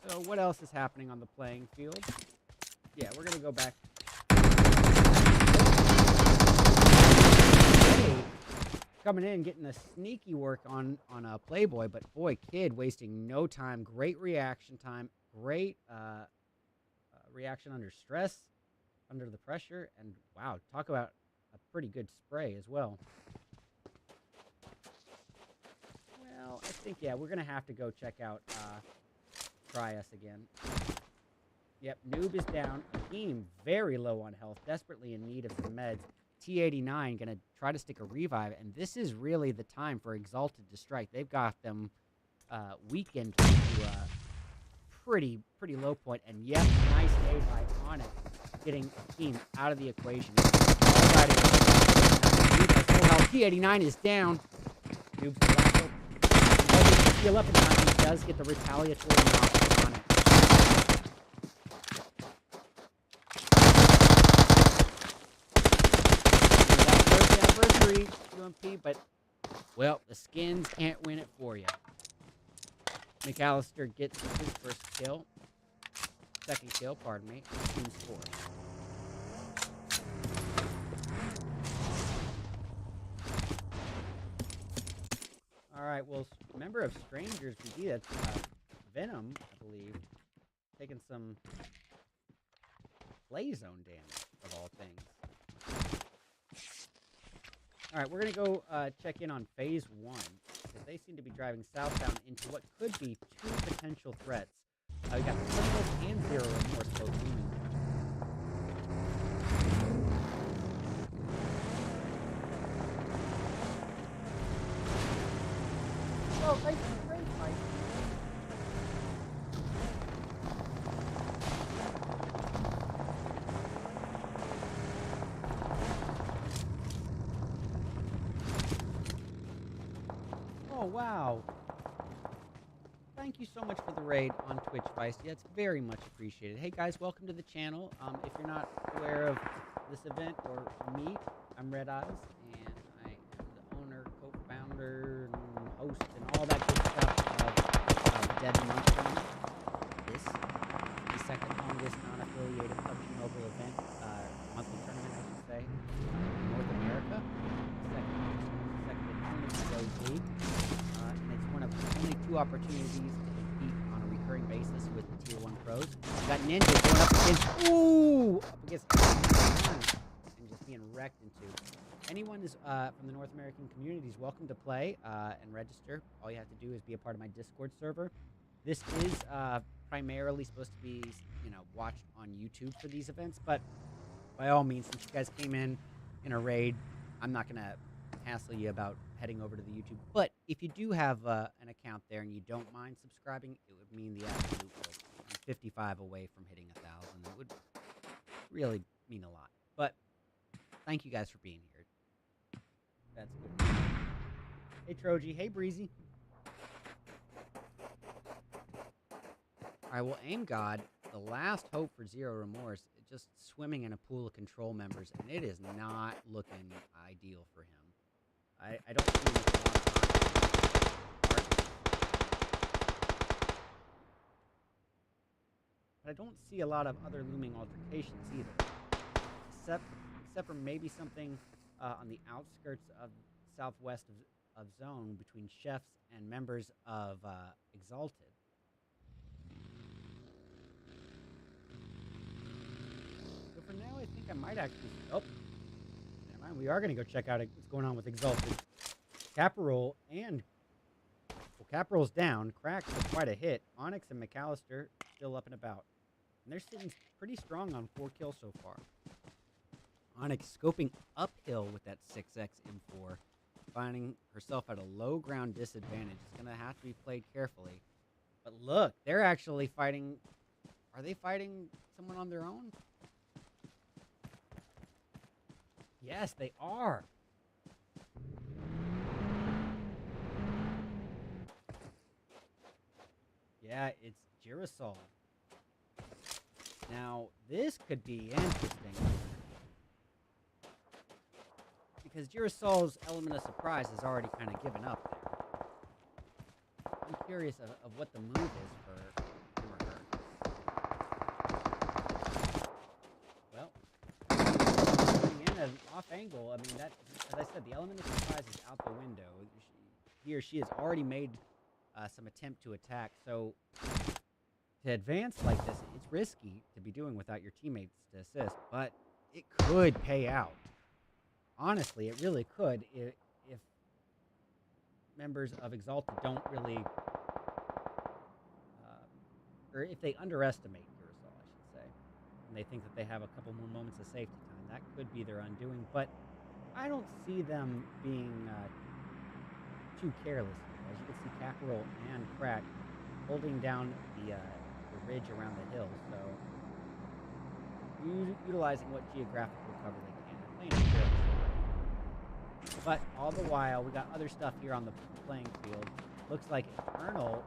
So what else is happening on the playing field? Yeah, we're gonna go back. Hey, coming in, getting a sneaky work on a Playboy, but boy, Kid wasting no time. Great reaction time. Great reaction under stress, under the pressure, and wow, talk about a pretty good spray as well. Well, I think, yeah, we're going to have to go check out Try Us again. Yep, Noob is down. Team very low on health, desperately in need of some meds. T89 going to try to stick a revive, and this is really the time for Exalted to strike. They've got them weakened to a pretty low point, and yep, nice nade by Onyx, getting Team out of the equation. T89 is down. Noob's doesn't heal up in time. He does get the retaliatory knock on it. Anniversary UMP, but well, the skins can't win it for you. McAllister gets his second kill, pardon me, team score. All right, well, member of Strangers BD, that's Venom, I believe, taking some play zone damage of all things. All right, we're going to go check in on Phase 1, because they seem to be driving southbound into what could be two potential threats. We got Criminals and Zero Remorse both looming. Oh, great fight. Oh, wow. Thank you so much for the raid on Twitch, Feisty. That's very much appreciated. Hey, guys, welcome to the channel. If you're not aware of this event or me, I'm RedEyes, and I am the owner, co-founder, and host, and all that good stuff of Dead Mushroom. This is the second longest non-affiliated PUBG Mobile event, monthly tournament, I should say, in North America. Second opponent to go league. And it's one of only two opportunities to compete on a recurring basis with the Tier 1 pros. We got Ninja going up against and just being wrecked into. Anyone is from the North American community is welcome to play and register. All you have to do is be a part of my Discord server. This is primarily supposed to be, watched on YouTube for these events, but by all means, since you guys came in a raid, I'm not going to hassle you about heading over to the YouTube. But if you do have an account there and you don't mind subscribing, it would mean the absolute world. I'm 55 away from hitting 1,000. It would really mean a lot. But thank you guys for being here. That's good. Hey, Troji. Hey, Breezy. All right, well, Aim God, the last hope for Zero Remorse, just swimming in a pool of control members, and it is not looking ideal for him. I don't see much but I don't see a lot of other looming altercations either, except for maybe something on the outskirts of southwest of zone between chefs and members of Exalted. So for now, I think I might actually... Oh, never mind. We are going to go check out what's going on with Exalted. Caparol and... Well, Caparol's down. Crack took quite a hit. Onyx and McAllister still up and about. And they're sitting pretty strong on 4 kills so far. Onyx scoping uphill with that 6x M4, finding herself at a low ground disadvantage. It's going to have to be played carefully. But look, they're actually fighting... Are they fighting someone on their own? Yes, they are. Yeah, it's Girasol. Now, this could be interesting. Because Girasol's element of surprise has already kind of given up there. I'm curious of what the move is for him or her. Well, the end at an off angle, I mean, that, as I said, the element of surprise is out the window. He or she has already made some attempt to attack, so to advance like this, it's risky to be doing without your teammates to assist, but it could pay out. Honestly, it really could if members of Exalted don't really, or if they underestimate Curacao, I should say, and they think that they have a couple more moments of safety time. That could be their undoing, but I don't see them being too careless. As you can see, Cackerel and Crack holding down the ridge around the hill, so utilizing what geographical cover they can. They're playing careless. But all the while, we got other stuff here on the playing field. Looks like Eternal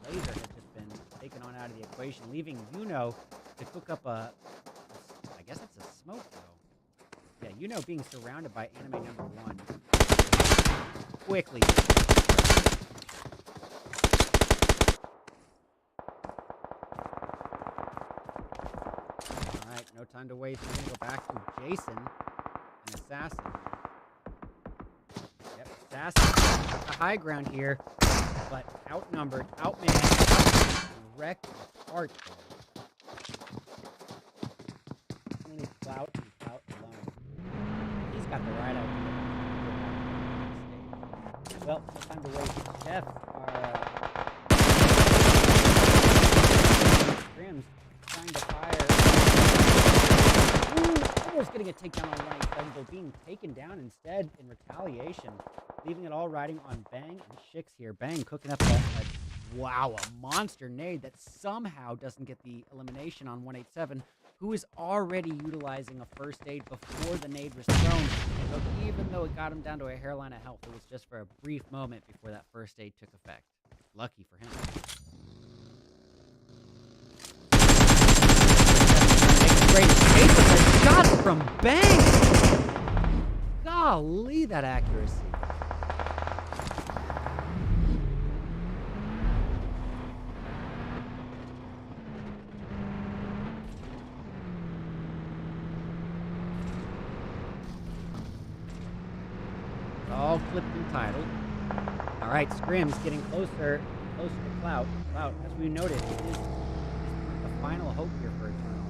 Laser has just been taken on out of the equation, leaving Yuno to cook up I guess it's a smoke though. Yeah, Yuno being surrounded by enemy number 1. Quickly. Alright, no time to waste. We're gonna go back to Jason, an assassin. Yep, assassin got the high ground here, but outnumbered, outmanned, wrecked apart. Only Clout and Clout alone. He's got the right idea. Well, no time to waste. Chef Grims trying to fire. Ooh, almost getting a takedown on 187, but being taken down instead in retaliation, leaving it all riding on Bang and Shix here. Bang cooking up a monster nade that somehow doesn't get the elimination on 187, who is already utilizing a first aid before the nade was thrown. So even though it got him down to a hairline of health, it was just for a brief moment before that first aid took effect. Lucky for him. Great escape with a shot from Bang! Golly, that accuracy. All clipped and titled. Alright, Scrim's getting closer to Clout. Clout, as we noted, is the final hope here for Eternal.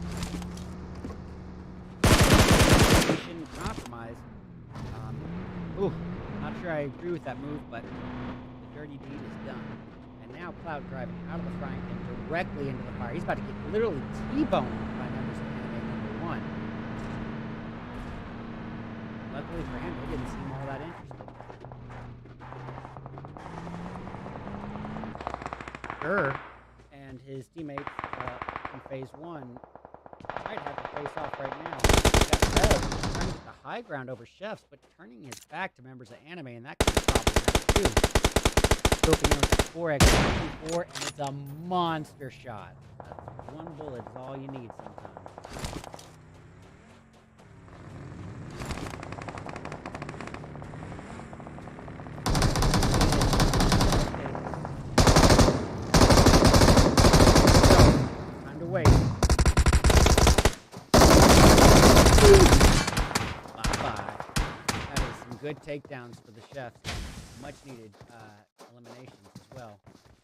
Mission compromise. Not sure I agree with that move, but the dirty deed is done. And now Clout driving out of the frying pan directly into the fire. He's about to get literally T-boned by members of anime number 1. Luckily for him, he didn't seem all that interested. And his teammates in phase 1 might have to face off right now. Got Red trying to get the high ground over Chefs, but turning his back to members of anime, and that could probably happen too. Scoping in with 4x 24, and it's a monster shot. That's one bullet is all you need sometimes. Good takedowns for the Chefs. Much needed eliminations as well.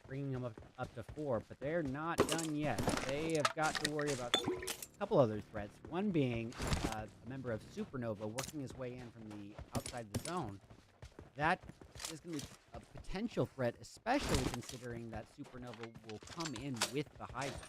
Bringing them up to 4, but they're not done yet. They have got to worry about a couple other threats. One being a member of Supernova working his way in from the outside the zone. That is going to be a potential threat, especially considering that Supernova will come in with the high ground.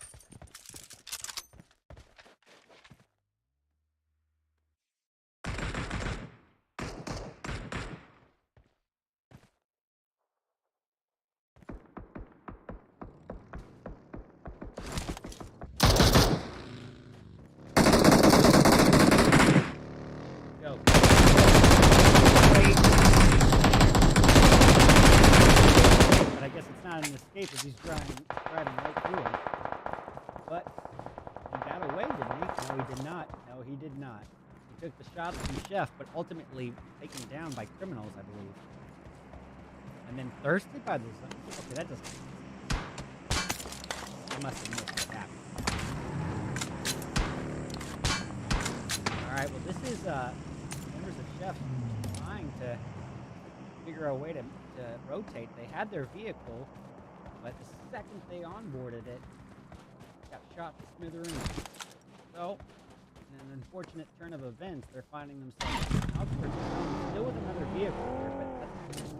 As he's driving right through him. But he got away, didn't he? No, he did not. No, he did not. He took the shots from Chef, but ultimately taken down by criminals, I believe. And then thirsted by the zone. Okay, that doesn't make sense. I must have missed what happened. Alright, well this is members of Chef trying to figure out a way to rotate. They had their vehicle, but the second they onboarded it, got shot to smithereens. So, in an unfortunate turn of events, they're finding themselves outskirts of town, still with another vehicle here, but that's a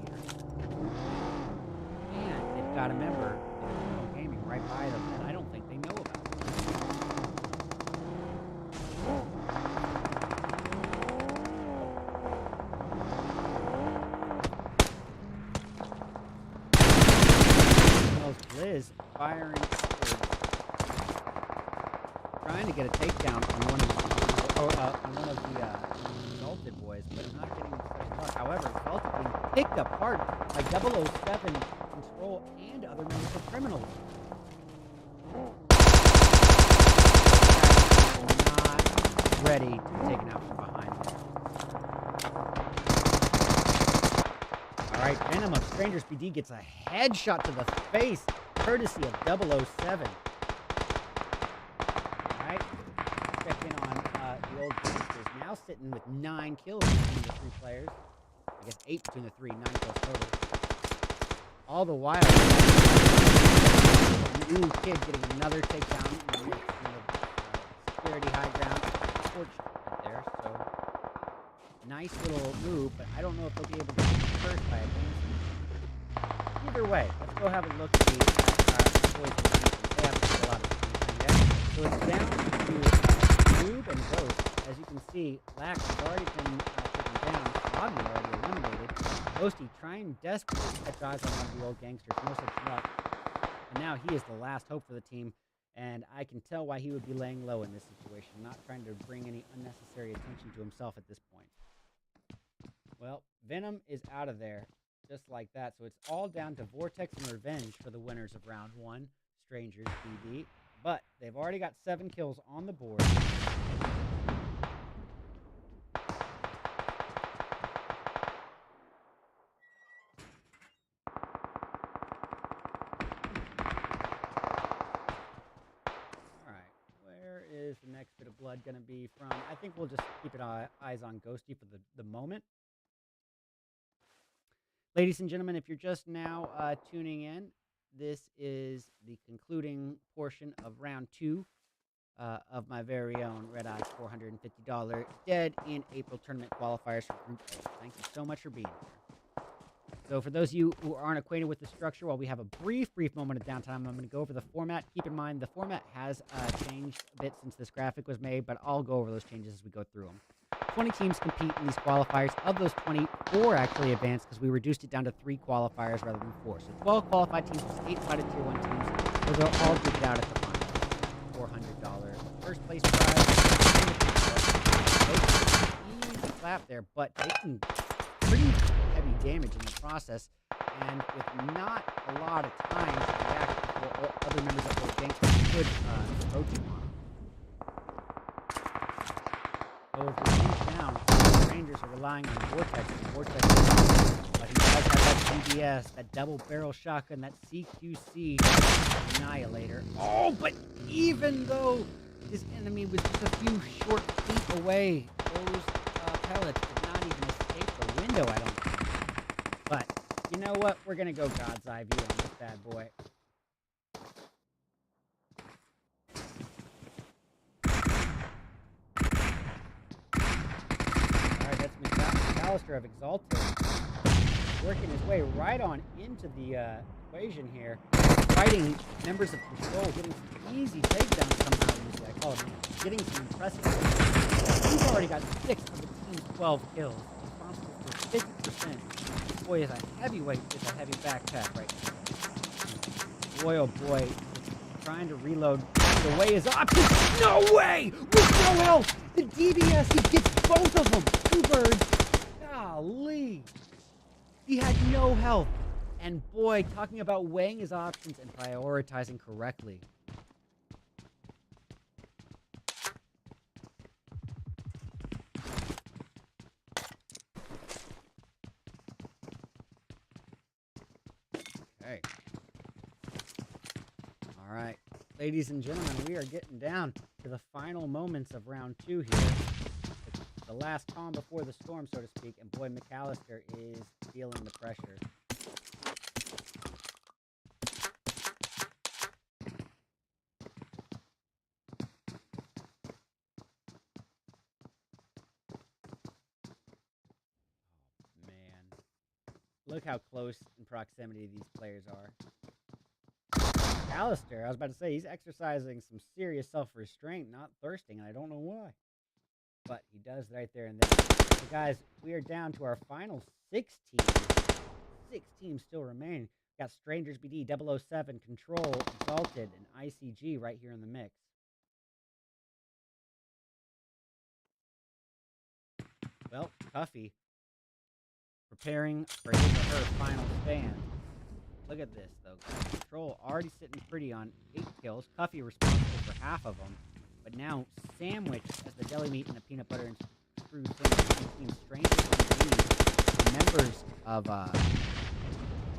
here. And they've got a member of gaming right by them that I don't think they know about. Liz firing upwards, trying to get a takedown on one of the Exalted boys, but not getting such luck. However, Exalted being picked apart by 007 Control and other members of Criminals. Not ready to be taken out from behind there. All right, Venom of Strangers PD gets a headshot to the face, courtesy of 007. Alright, check in on the old gangsters, now sitting with 9 kills between the 3 players. I guess 8 between the 3, 9 kills total. All the while, Ooh, Kid getting another takedown in the security high ground. Torch right there, so nice little move, but I don't know if they'll be able to get first by a game. Either way, let's go have a look at the boys. They haven't had a lot of time yet. So it's down to Noob and Ghost. As you can see, Lax has already been taken down. Bobby already eliminated. Ghosty trying desperately to catch eyes on one of the old gangsters. No such luck. And now he is the last hope for the team. And I can tell why he would be laying low in this situation, not trying to bring any unnecessary attention to himself at this point. Well, Venom is out of there. Just like that. So it's all down to Vortex and Revenge for the winners of round 1, Strangers BD. But they've already got 7 kills on the board. Alright, where is the next bit of blood going to be from? I think we'll just keep eyes on Ghosty for the moment. Ladies and gentlemen, if you're just now tuning in, this is the concluding portion of round 2 of my very own RedEyes $450 Dead in April tournament qualifiers for Group A. Thank you so much for being here. So for those of you who aren't acquainted with the structure, while we have a brief moment of downtime, I'm going to go over the format. Keep in mind, the format has changed a bit since this graphic was made, but I'll go over those changes as we go through them. 20 teams compete in these qualifiers. Of those 20, 4 actually advanced because we reduced it down to 3 qualifiers rather than 4. So 12 qualified teams with 8 sided Tier 1 teams. Those are all duke it out at the final. $400 first place prize. Easy clap there, but taking pretty heavy damage in the process. And with not a lot of time to react before other members of the gangsters could rotate on them. So if we move down, the Rangers are relying on Vortex. Vortex, but he does have that GBS, that double barrel shotgun, that CQC Annihilator. Oh, but even though his enemy was just a few short feet away, those pellets did not even escape the window, I don't think. But you know what? We're going to go God's eye view on this bad boy. Of Exalted working his way right on into the equation here, fighting members of Control, getting some easy takedowns somehow. I call it getting some impressive kills. He's already got 6 of the team's 12 kills, responsible for 50%. Boy is a heavyweight with a heavy backpack right now. Boy, oh boy, trying to reload away his options. No way! With no health! The DBS, he gets both of them! 2 birds. Golly. He had no health. And boy, talking about weighing his options and prioritizing correctly. Okay. All right. Ladies and gentlemen, we are getting down to the final moments of round 2 here. The the last calm before the storm, so to speak, and boy, McAllister is feeling the pressure. Man. Look how close in proximity these players are. McAllister, I was about to say, he's exercising some serious self-restraint, not thirsting, and I don't know why. But he does right there and then. So guys, we are down to our final 6 teams. 6 teams still remain. We got Strangers BD, 007, Control, Exalted, and ICG right here in the mix. Well, Cuffy preparing for his or her final stand. Look at this, though, guys. Control already sitting pretty on 8 kills. Cuffy responsible for half of them. But now, Sandwich as the deli meat and the peanut butter and screw sandwich between Strangers and members of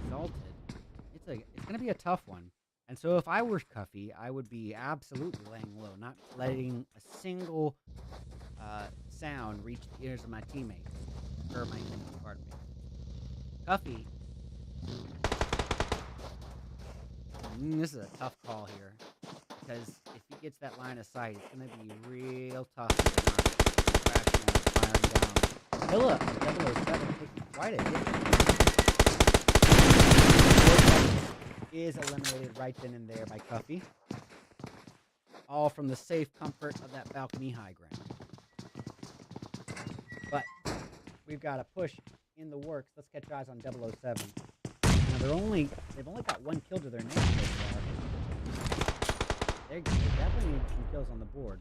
Exalted. It's going to be a tough one. And so if I were Cuffy, I would be absolutely laying low, not letting a single sound reach the ears of my teammates. Or my enemies, pardon me. Cuffy. This is a tough call here. Because if he gets that line of sight, it's going to be real tough to not crashing and firing down. Hilla of 007 taking quite a hit. Is eliminated right then and there by Cuffy. All from the safe comfort of that balcony high ground. But we've got a push in the works. Let's catch eyes on 007. Now they've only got 1 kill to their name so far. They definitely need some kills on the board.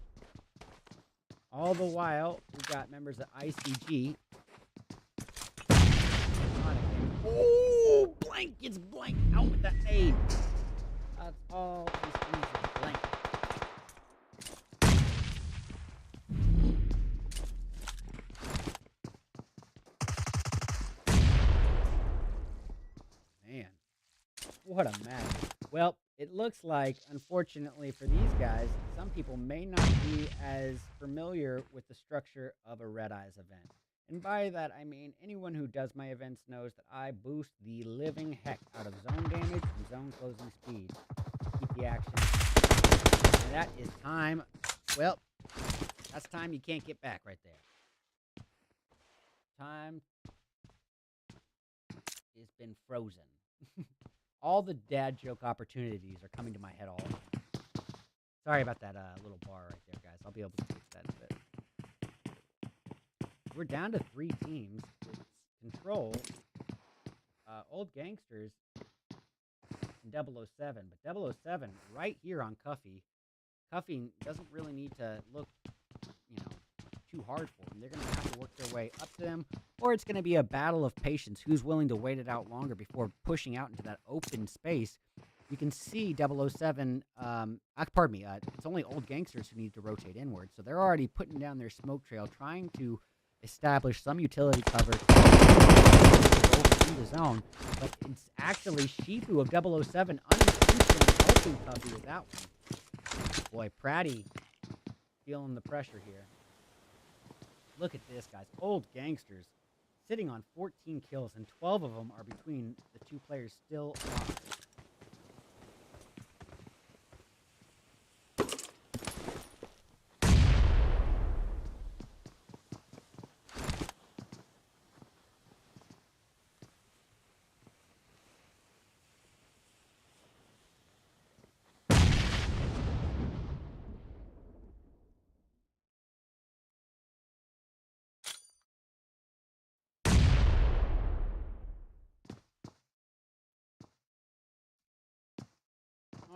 All the while, we've got members of ICG. Oh, blank gets blank out with that nade. That's all these things are blank. Man, what a match. Well, it looks like, unfortunately for these guys, some people may not be as familiar with the structure of a RedEyes event. And by that, I mean anyone who does my events knows that I boost the living heck out of zone damage and zone closing speed. Keep the action. And that is time. Well, that's time you can't get back right there. Time has been frozen. All the dad joke opportunities are coming to my head all the time. Sorry about that little bar right there, guys. I'll be able to fix that in a bit. We're down to 3 teams. It's Control, Old Gangsters, and 007. But 007 right here on Cuffy. Cuffy doesn't really need to look, too hard for them. They're going to have to work their way up to them, or it's going to be a battle of patience. Who's willing to wait it out longer before pushing out into that open space? You can see 007, it's only Old Gangsters who need to rotate inward, so they're already putting down their smoke trail, trying to establish some utility cover over in the zone, but it's actually Shifu of 007 unintentionally helping Cuffy with that one. Boy, Pratty feeling the pressure here. Look at this, guys. Old Gangsters sitting on 14 kills, and 12 of them are between the 2 players still alive.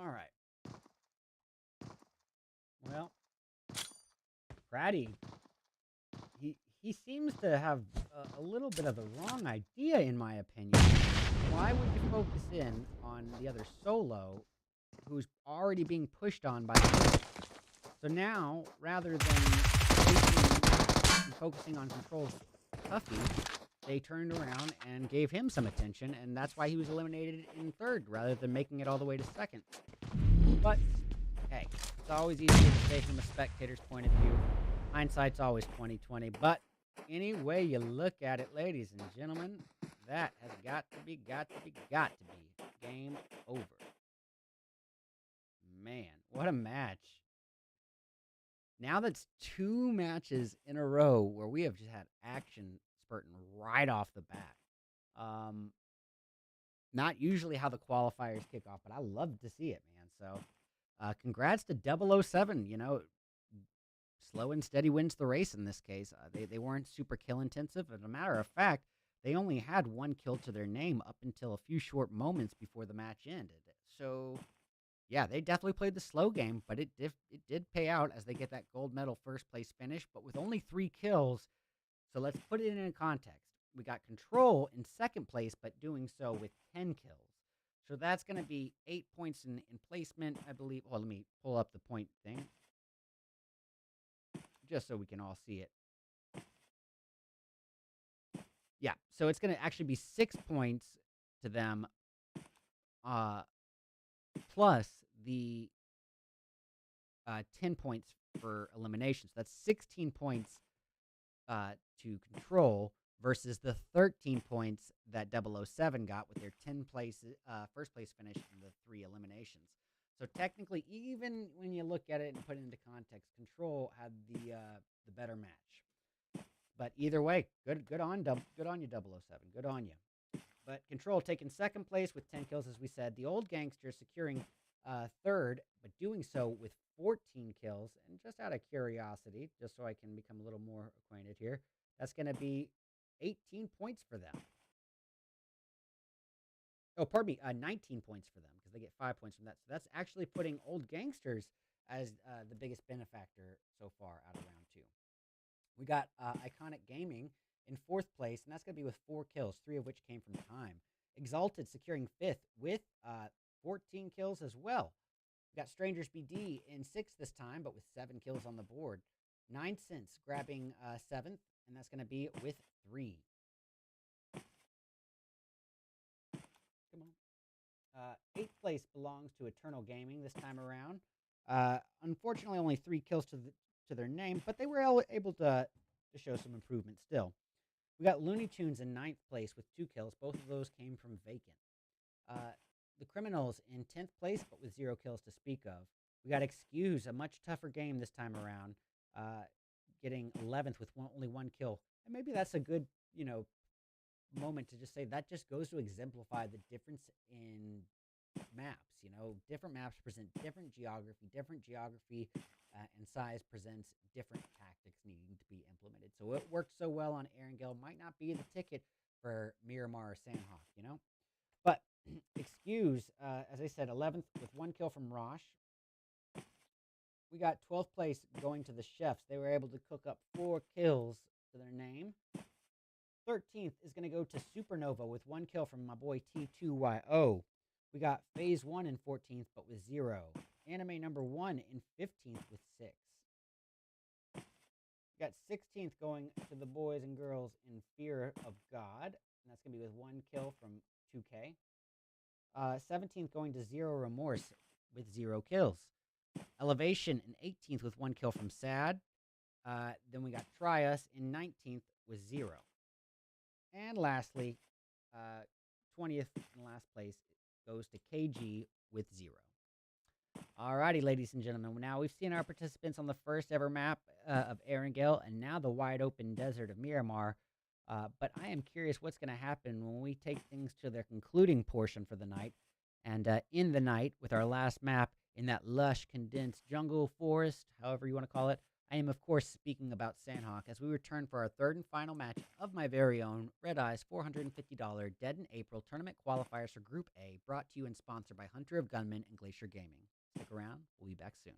All right. Well, Pratty, he seems to have a little bit of the wrong idea, in my opinion. Why would you focus in on the other solo, who's already being pushed on by the So now, rather than focusing on Control's Cuffy, they turned around and gave him some attention, and that's why he was eliminated in 3rd, rather than making it all the way to 2nd. But, hey, it's always easier to say from a spectator's point of view. Hindsight's always 2020, but any way you look at it, ladies and gentlemen, that has got to be game over. Man, what a match. Now that's 2 matches in a row where we have just had action spurting right off the bat. Not usually how the qualifiers kick off, but I love to see it, man. So, congrats to 007. You know, slow and steady wins the race in this case. They weren't super kill intensive. As a matter of fact, they only had 1 kill to their name up until a few short moments before the match ended. So, yeah, they definitely played the slow game, but it did pay out as they get that gold medal first place finish, but with only 3 kills. So let's put it in context. We got Control in second place, but doing so with 10 kills. So that's going to be 8 points in placement, I believe. Well, let me pull up the point thing just so we can all see it. Yeah, so it's going to actually be 6 points to them, plus the 10 points for elimination. So that's 16 points to Control versus the 13 points that 007 got with their 10 first place finish and the 3 eliminations. So technically, even when you look at it and put it into context, Control had the better match. But either way, good on you, 007. Good on you. But Control taking second place with 10 kills, as we said. The Old Gangster securing third, but doing so with 14 kills. And just out of curiosity, just so I can become a little more acquainted here, that's going to be 18 points for them. Oh, pardon me, 19 points for them because they get 5 points from that. So that's actually putting Old Gangsters as the biggest benefactor so far out of round 2. We got Iconic Gaming in 4th place, and that's going to be with 4 kills, 3 of which came from time. Exalted securing 5th with 14 kills as well. We got Strangers BD in 6th this time, but with 7 kills on the board. 9 Cents grabbing 7th, and that's going to be with 3. Come on. 8th place belongs to Eternal Gaming this time around. Unfortunately, only 3 kills to their name, but they were able to show some improvement still. We got Looney Tunes in 9th place with 2 kills. Both of those came from Vacant. The Criminals in 10th place, but with 0 kills to speak of. We got Excuse, a much tougher game this time around, getting 11th with only 1 kill. And maybe that's a good, moment to just say that just goes to exemplify the difference in maps. Different maps present different geography and size presents different tactics needing to be implemented. So it worked so well on Erangel, might not be the ticket for Miramar or Sandhawk, But Excuse, as I said, 11th with 1 kill from Rosh. We got 12th place going to the Chefs. They were able to cook up 4 kills to their name. 13th is going to go to Supernova with 1 kill from my boy T2YO. We got Phase 1 in 14th, but with 0. Anime number 1 in 15th with 6. We got 16th going to the boys and girls in Fear of God, and that's going to be with 1 kill from 2K. 17th going to Zero Remorse with 0 kills. Elevation in 18th with 1 kill from Sad. Then we got Try Us in 19th with 0. And lastly, 20th in last place goes to KG with 0. Alrighty, ladies and gentlemen. Now we've seen our participants on the first ever map of Erangel and now the wide open desert of Miramar. But I am curious what's going to happen when we take things to their concluding portion for the night. And in the night, with our last map in that lush, condensed jungle, forest, however you want to call it, I am, of course, speaking about Sandhawk as we return for our third and final match of my very own RedEyes $450 Dead in April tournament qualifiers for Group A, brought to you and sponsored by Hunter of Gunmen and Glacier Gaming. Stick around. We'll be back soon.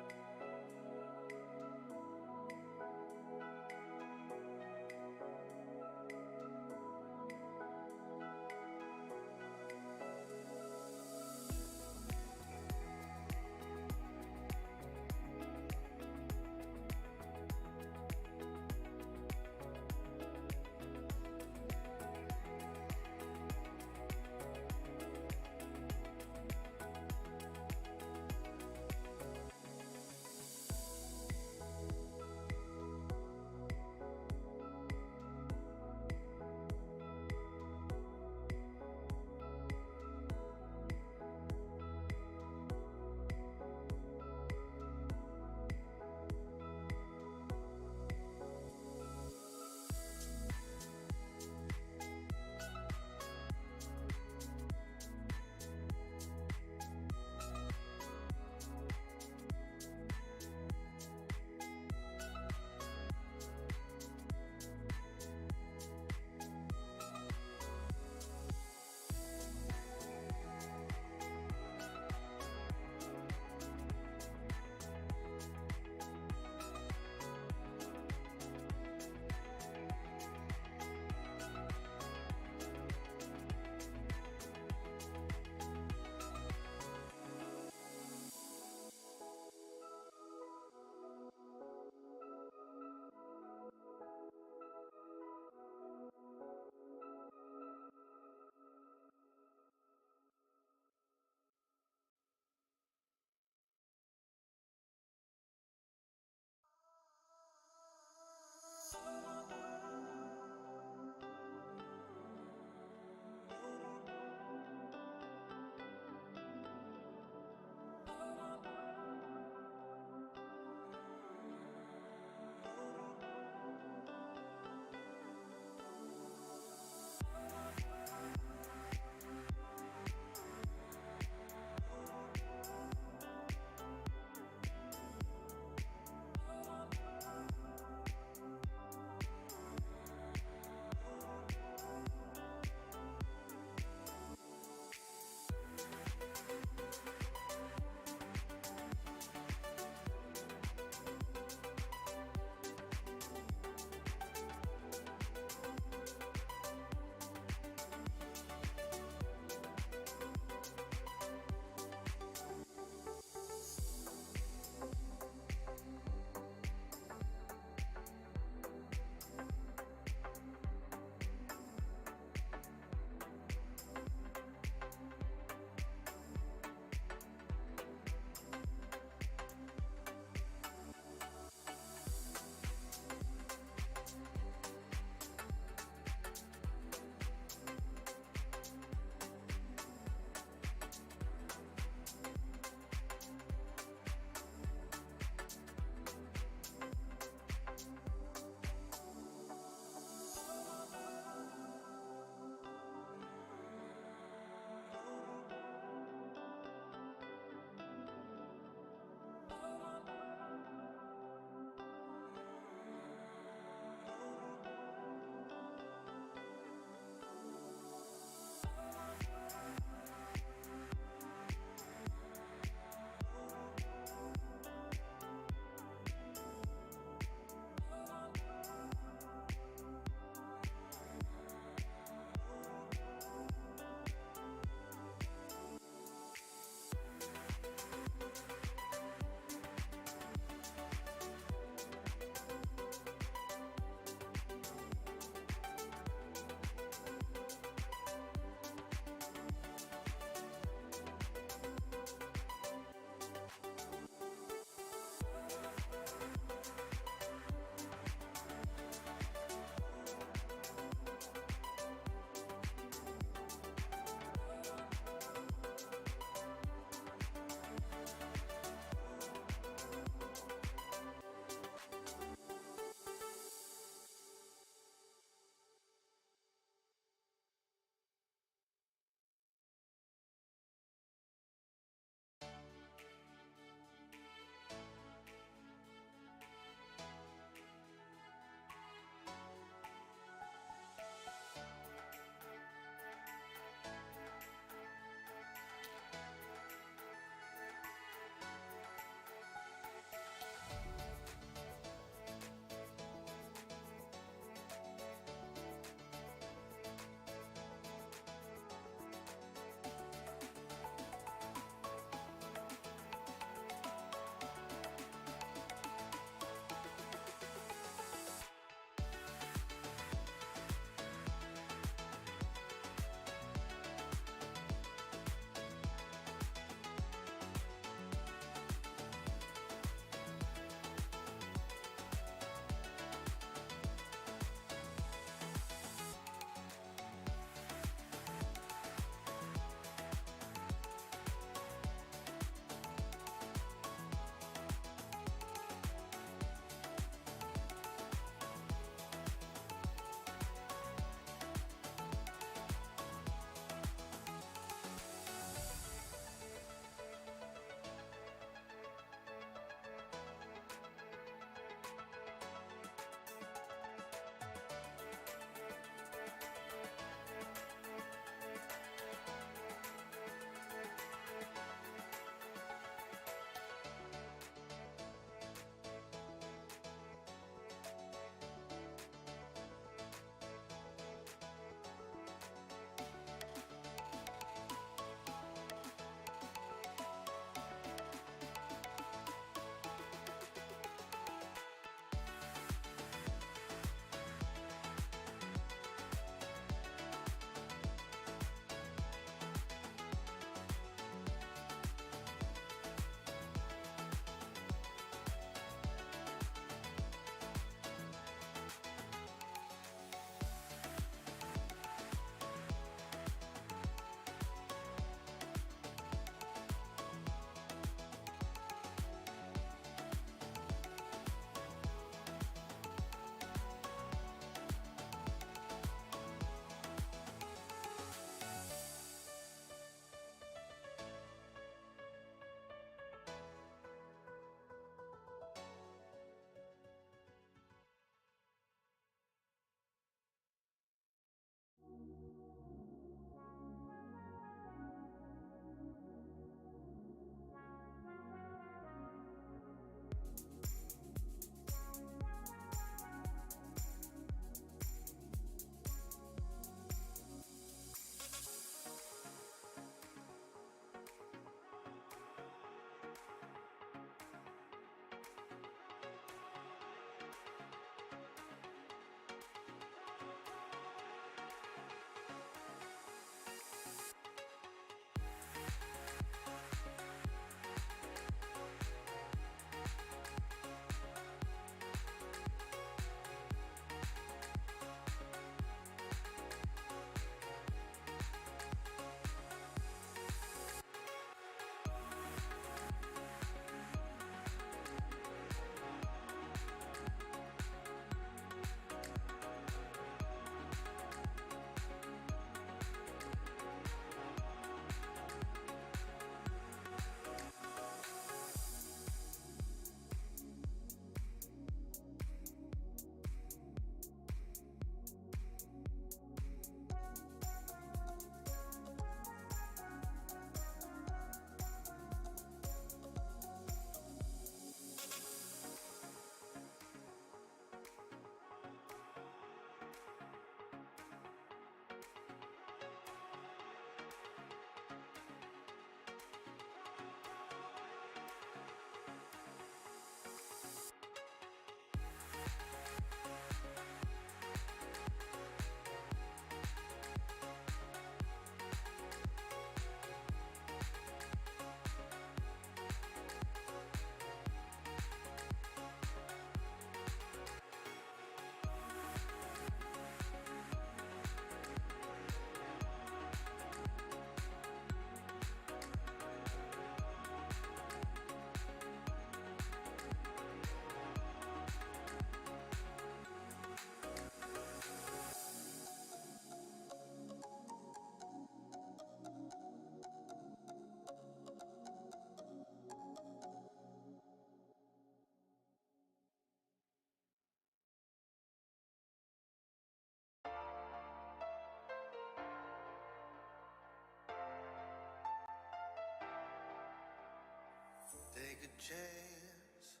a chance.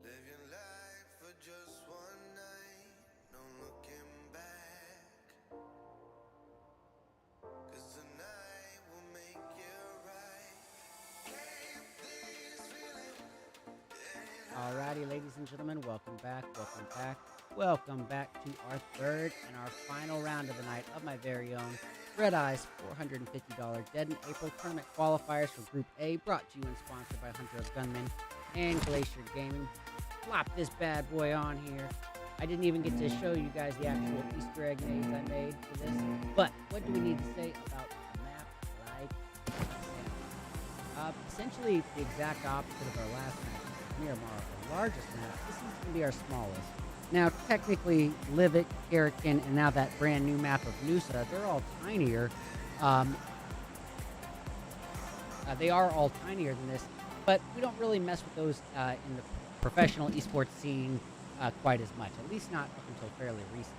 Live your life for just one night, no looking back. 'Cause tonight will make you right. Can't this feeling Alrighty, ladies and gentlemen, welcome back, welcome back, welcome back to our third and our final round of the night of my very own RedEyes $450 Dead in April tournament qualifiers for Group A, brought to you and sponsored by Hunter of Gunmen and Glacier Gaming. Flop this bad boy on here. I didn't even get to show you guys the actual Easter egg nades I made for this, but what do we need to say about a map like this? Essentially the exact opposite of our last map. Miramar, the largest map. This is going to be our smallest. Now, technically, Livet, Karakin, and now that brand new map of Noosa, they're all tinier. They are all tinier than this, but we don't really mess with those in the professional esports scene quite as much, at least not up until fairly recent.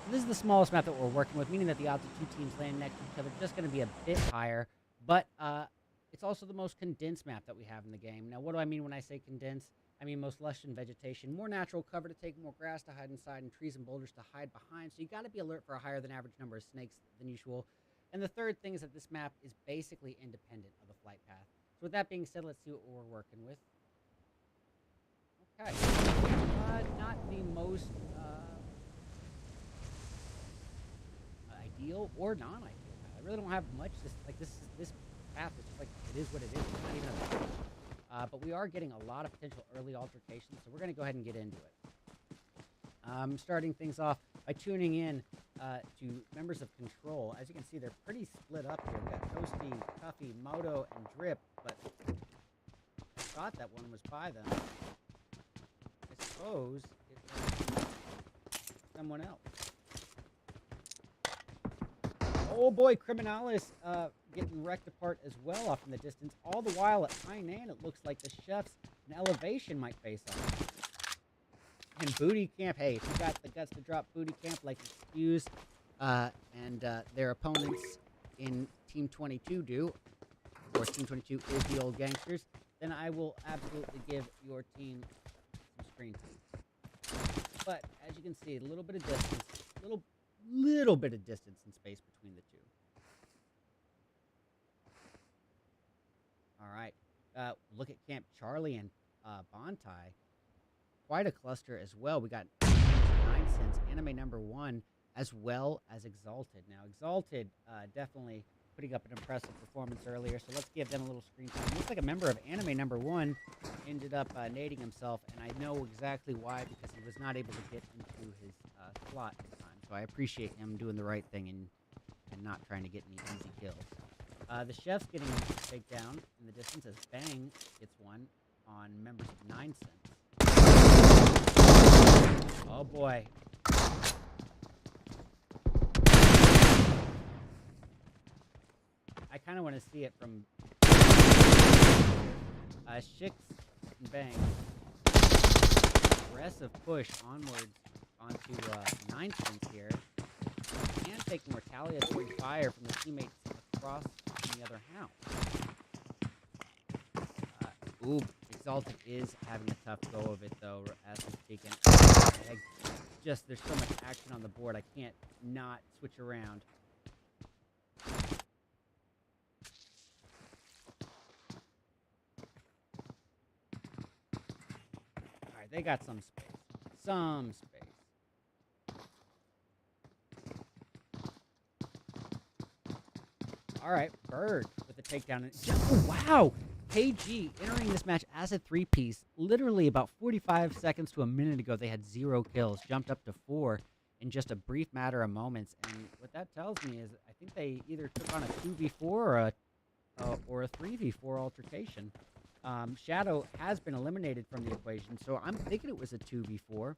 So this is the smallest map that we're working with, meaning that the odds of two teams landing next to each other are just going to be a bit higher, but it's also the most condensed map that we have in the game. Now, what do I mean when I say condensed? I mean most lush in vegetation, more natural cover to take, more grass to hide inside, and trees and boulders to hide behind. So you got to be alert for a higher than average number of snakes than usual. And the third thing is that this map is basically independent of the flight path. So with that being said, let's see what we're working with. Okay. Not the most ideal or non-ideal. I really don't have much. This path is just like, it is what it is. It's not even a big. But we are getting a lot of potential early altercations, so we're going to go ahead and get into it. Starting things off by tuning in to members of Control. As you can see, they're pretty split up here. We've got Toasty, Tuffy, Moto, and Drip, but I thought that one was by them. I suppose it was someone else. Oh boy, Criminalis getting wrecked apart as well off in the distance. All the while at Hainan, it looks like the chefs in elevation might face off. And Booty Camp, hey, if you got the guts to drop Booty Camp like Excuse and their opponents in Team 22 do, of course Team 22 is the old gangsters, then I will absolutely give your team some screen time. But as you can see, a little bit of distance, little bit of distance and space between the two. All right, look at Camp Charlie and Bontai. Quite a cluster as well. We got 9 cents, anime number 1, as well as Exalted. Now, Exalted definitely putting up an impressive performance earlier, so let's give them a little screen time. Looks like a member of anime number 1 ended up nading himself, and I know exactly why, because he was not able to get into his slot in time. So I appreciate him doing the right thing and not trying to get any easy kills. The chef's getting a takedown in the distance as Bang gets one on members of 9 cents. Oh boy. I kind of want to see it from Shix and Bang. Aggressive push onwards onto 9 cents here. And taking retaliatory fire from the teammates across in the other house. Ooh, Exalted is having a tough go of it though, as we're speaking. There's so much action on the board, I can't not switch around. Alright, they got some space. Some space. Alright, Bird with a takedown. Oh, wow! KG entering this match as a 3-piece. Literally about 45 seconds to a minute ago, they had 0 kills. Jumped up to 4 in just a brief matter of moments. And what that tells me is I think they either took on a 2v4 or a 3v4 altercation. Shadow has been eliminated from the equation, so I'm thinking it was a 2v4. So,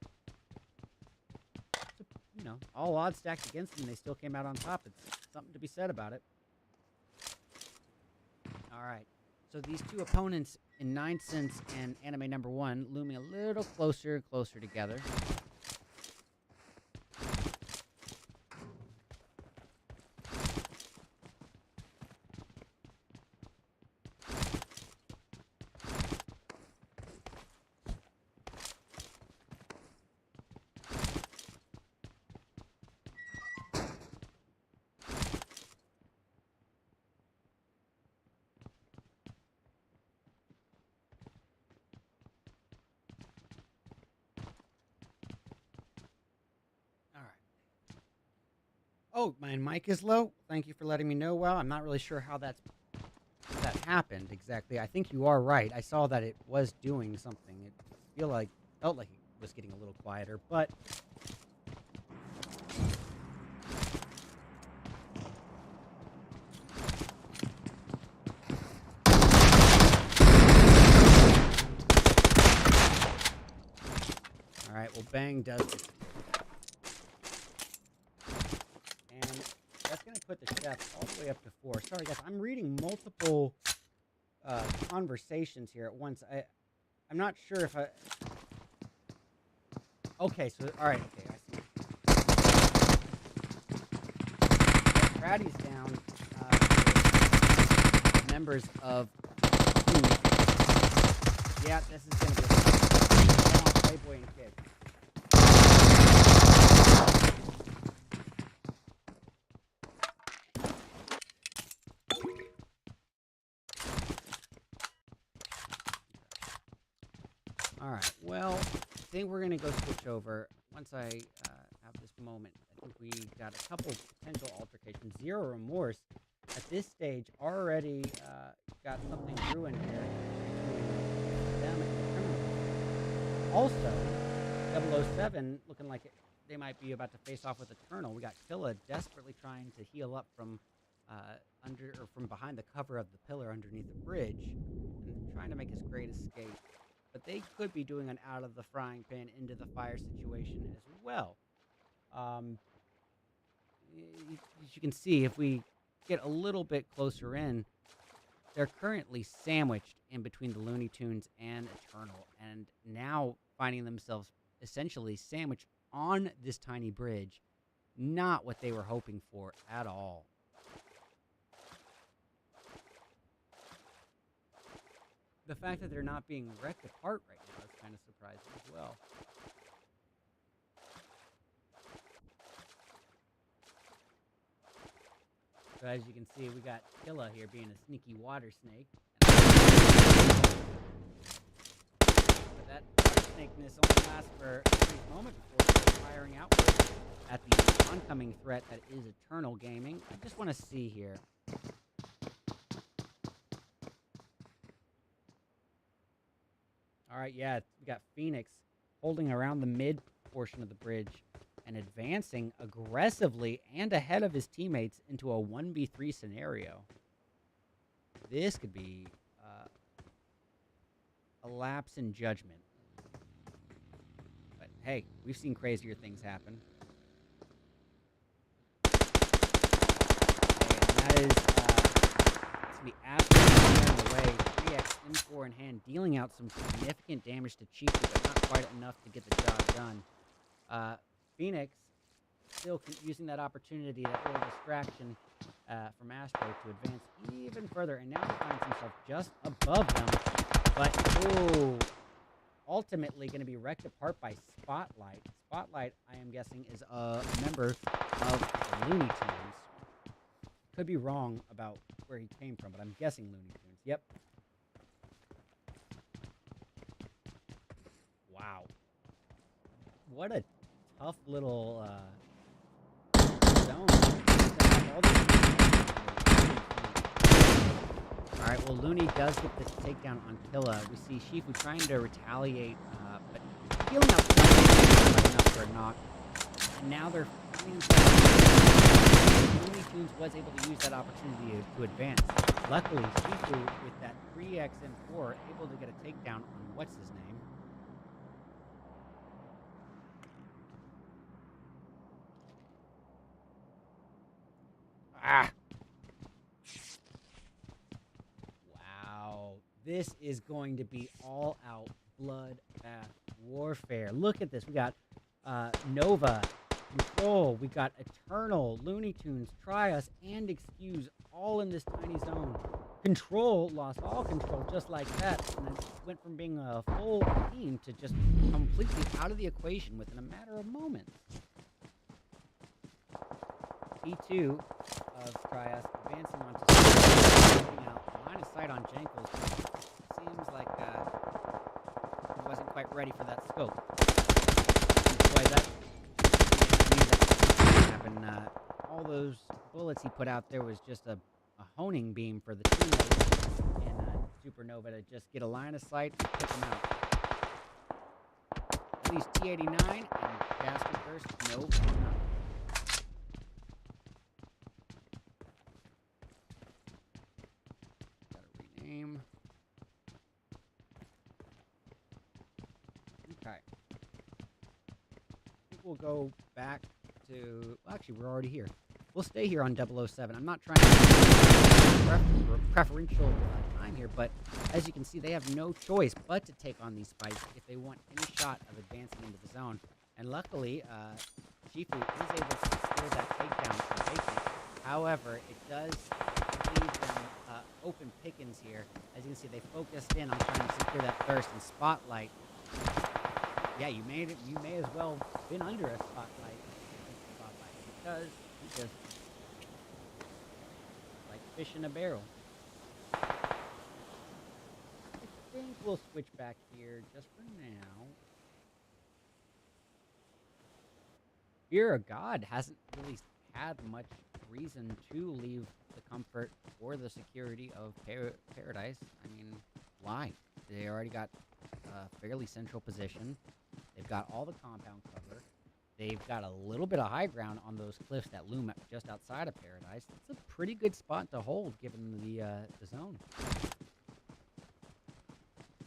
you know, all odds stacked against them, they still came out on top. It's something to be said about it. All right. So these two opponents in 9 cents and anime number 1 looming a little closer and closer together. Oh, my mic is low. Thank you for letting me know. Well, I'm not really sure how that happened exactly. I think you are right. I saw that it was doing something. It felt like it was getting a little quieter, but all right. Well, bang does it. And that's going to put the chef all the way up to 4. Sorry, guys. I'm reading multiple conversations here at once. I'm not sure if I... Okay, so... Alright, okay, I see. Ratty's down. Members of... Yeah, this is going to be... Playboy and Kid. Alright, well, I think we're going to go switch over. Once I have this moment, I think we got a couple potential altercations. Zero Remorse, at this stage, already got something brewing here between them and the criminals. Also, 007 looking like they might be about to face off with Eternal. We got Killa desperately trying to heal up from from behind the cover of the pillar underneath the bridge and trying to make his great escape. But they could be doing an out of the frying pan into the fire situation as well. As you can see, if we get a little bit closer in, they're currently sandwiched in between the Looney Tunes and Eternal, and now finding themselves essentially sandwiched on this tiny bridge. Not what they were hoping for at all. The fact that they're not being wrecked apart right now is kind of surprising as well. So as you can see, we got Killa here being a sneaky water snake. But that water snakeness only lasts for a brief moment before it starts firing outward at the oncoming threat that is Eternal Gaming. I just want to see here. All right, yeah, we got Phoenix holding around the mid portion of the bridge and advancing aggressively and ahead of his teammates into a 1v3 scenario. This could be a lapse in judgment. But hey, we've seen crazier things happen. And that is to be absolutely in the way. 3x M4 in hand, dealing out some significant damage to Chiefy, but not quite enough to get the job done. Phoenix still using that opportunity, that little distraction from Astro to advance even further, and now he finds himself just above them. But ultimately going to be wrecked apart by Spotlight. Spotlight, I am guessing, is a member of the Looney Tunes. Could be wrong about where he came from, but I'm guessing Looney Tunes. Yep. Wow. What a tough little zone. Alright, well, Looney does get this takedown on Killa. We see Shifu trying to retaliate, but healing up enough for a knock. And now they're finding Looney Tunes was able to use that opportunity to advance. Luckily, Shifu, with that 3x M4, able to get a takedown on what's his name. Ah! Wow. This is going to be all-out bloodbath warfare. Look at this. We got Nova, Control, we got Eternal, Looney Tunes, Trius, and Excuse all in this tiny zone. Control lost all control just like that, and it went from being a full team to just completely out of the equation within a matter of moments. P2 of Trias advancing onto taking out line of sight on Jankles. Seems like he wasn't quite ready for that scope. Boy, that happened all those bullets he put out there was just a honing beam for the teammates in Supernova to just get a line of sight and pick them out. At least T89 and Jasper First, no, not. Gotta rename. Okay. I think we'll go back to... Well, actually, we're already here. We'll stay here on 007. I'm not trying to preferential time here, but as you can see, they have no choice but to take on these spikes if they want any shot of advancing into the zone. And luckily, Shifu is able to secure that takedown for Vacant. However, it does leave them open pickings here. As you can see, they focused in on trying to secure that thirst and spotlight. Yeah, you may as well have been under a spotlight because you just like fish in a barrel. I think we'll switch back here just for now. Fear of God hasn't really had much reason to leave the comfort or the security of Paradise. I mean, why? They already got a fairly central position. They've got all the compound cover. They've got a little bit of high ground on those cliffs that loom just outside of Paradise. It's a pretty good spot to hold given the zone.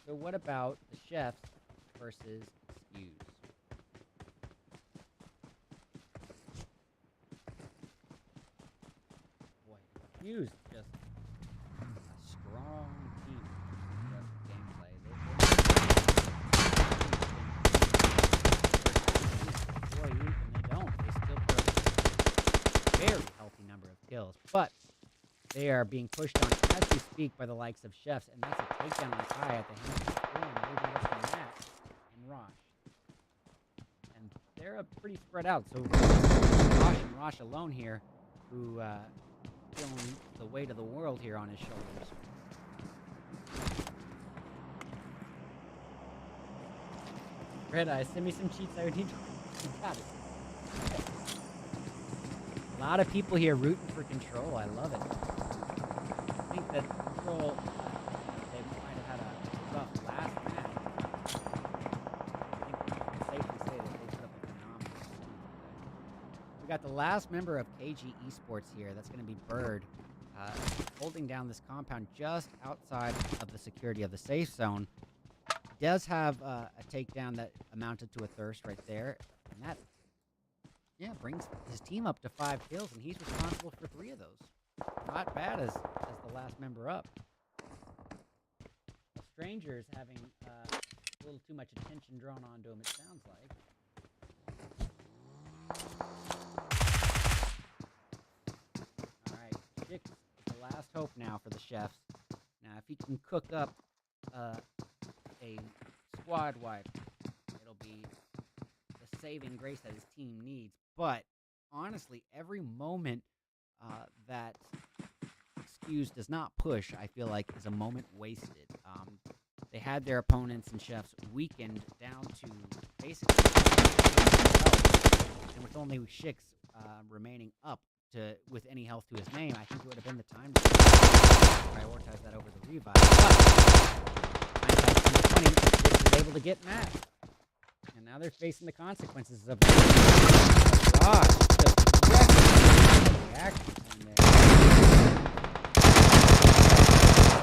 So what about the Chefs versus Excuse? Boy, Excuse just a strong team for gameplay. And they don't. They still put a very healthy number of kills. But they are being pushed on as we speak by the likes of Chefs, and that's a takedown on Kai at the hands of Storm, moving up to Matt and Rosh. And they're pretty spread out, so Rosh and Rosh alone here, who feeling the weight of the world here on his shoulders. Redeyes, send me some cheats. I would need to. Got it. A lot of people here rooting for Control. I love it. I think that Control, they might have had a rough last match. I think we can safely say that they put up a phenomenal performance. We got the last member of KG Esports here. That's going to be Bird, holding down this compound just outside of the security of the safe zone. Does have a takedown that amounted to a thirst right there, and that, yeah, brings his team up to 5 kills, and he's responsible for 3 of those. Not bad as the last member up. The Stranger's having a little too much attention drawn onto him, it sounds like. Alright, Chick is the last hope now for the Chefs. Now, if he can cook up a squad wipe, it'll be the saving grace that his team needs. But honestly, every moment that Excuse does not push, I feel like, is a moment wasted. They had their opponents and Chefs weakened down to basically and with only Shix remaining up with any health to his name, I think it would have been the time to prioritize that over the revive. But 20, Shix was able to get Matt. And now they're facing the consequences of that. Gosh, just the action there.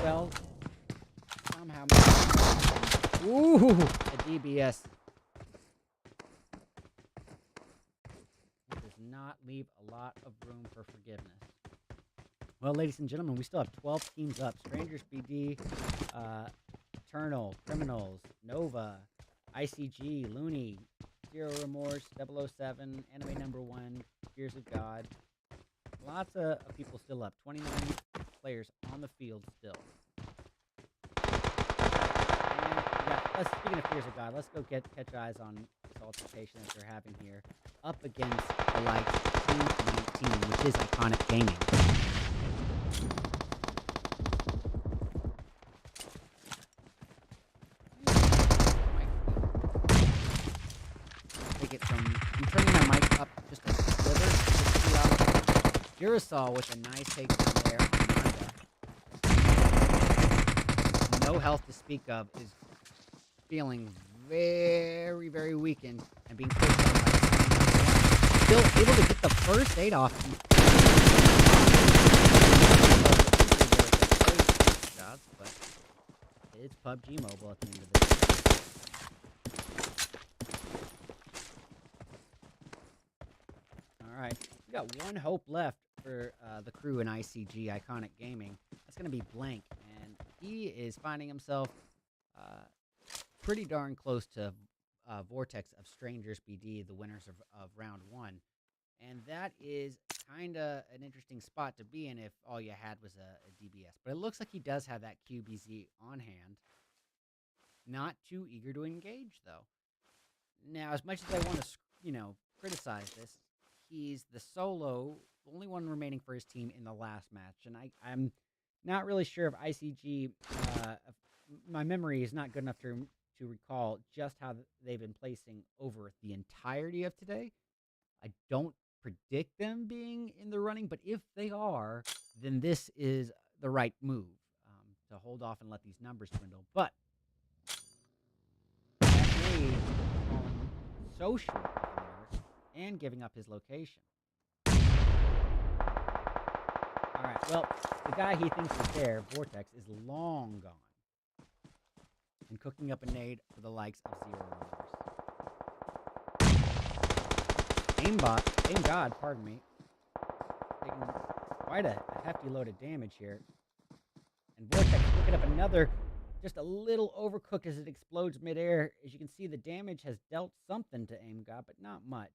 Well, somehow. Ooh, the DBS. It does not leave a lot of room for forgiveness. Well, ladies and gentlemen, we still have 12 teams up. Strangers BD, Eternal, Criminals, Nova, ICG, Looney, Zero Remorse, 007, Anime Number 1, Fears of God. Lots of people still up. 29 players on the field still. And speaking of Fears of God, let's go catch eyes on this altercation that they're having here up against the likes of Team 19, which is Iconic Gaming. I'm turning my mic up just a slither, just too loud. Girasol with a nice takedown there on Manda. No health to speak of, is feeling very, very weakened and being pushed down by still able to get the first aid off. Shots, but it's PUBG Mobile at the end of the day. All right, we got one hope left for the crew in ICG, Iconic Gaming. That's going to be Blank, and he is finding himself pretty darn close to Vortex of Strangers BD, the winners of round 1. And that is kind of an interesting spot to be in if all you had was a DBS. But it looks like he does have that QBZ on hand. Not too eager to engage, though. Now, as much as I want to, criticize this, he's the solo, only one remaining for his team in the last match. And I'm not really sure if ICG, my memory is not good enough to recall just how they've been placing over the entirety of today. I don't predict them being in the running, but if they are, then this is the right move to hold off and let these numbers dwindle. But that made falling so short there and giving up his location. All right, well, the guy he thinks is there, Vortex, is long gone. And cooking up a nade for the likes of Zero Runners. Aim God, pardon me. Taking quite a hefty load of damage here. And Vortex cooking up another, just a little overcooked as it explodes midair. As you can see, the damage has dealt something to Aim God, but not much.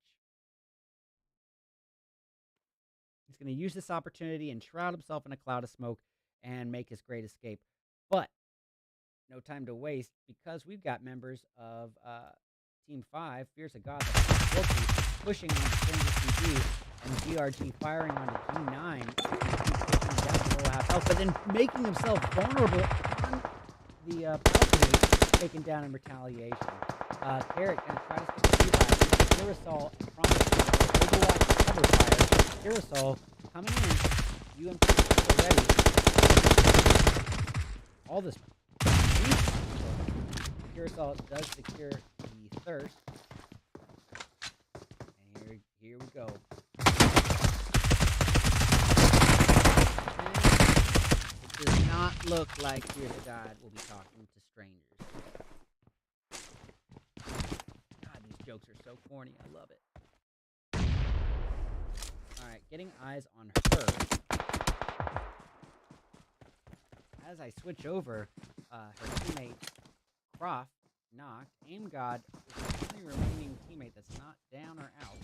He's going to use this opportunity and shroud himself in a cloud of smoke and make his great escape. But no time to waste, because we've got members of Team 5, Fierce of God, pushing on Stranger CD, and GRG firing on G9, pushing down below half health, but then making himself vulnerable on the balcony, taken down in retaliation. Carrot going to try to stick the revive, Girasol and Promise, Overwatch cover fire. Girasol coming in, UMP already. All this. Girasol does secure the thirst. And here we go. And it does not look like Fear the God will be talking to strangers. God, these jokes are so corny. I love it. Alright, getting eyes on her. As I switch over, her teammate Croft knocked. Aim God is the only remaining teammate that's not down or out.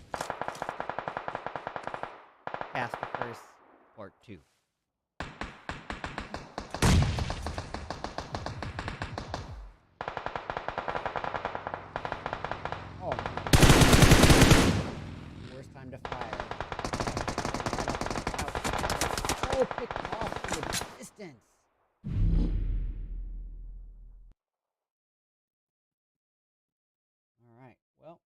Cast the first part 2. Oh, worst time to fire. Oh, picked off in the distance. Well,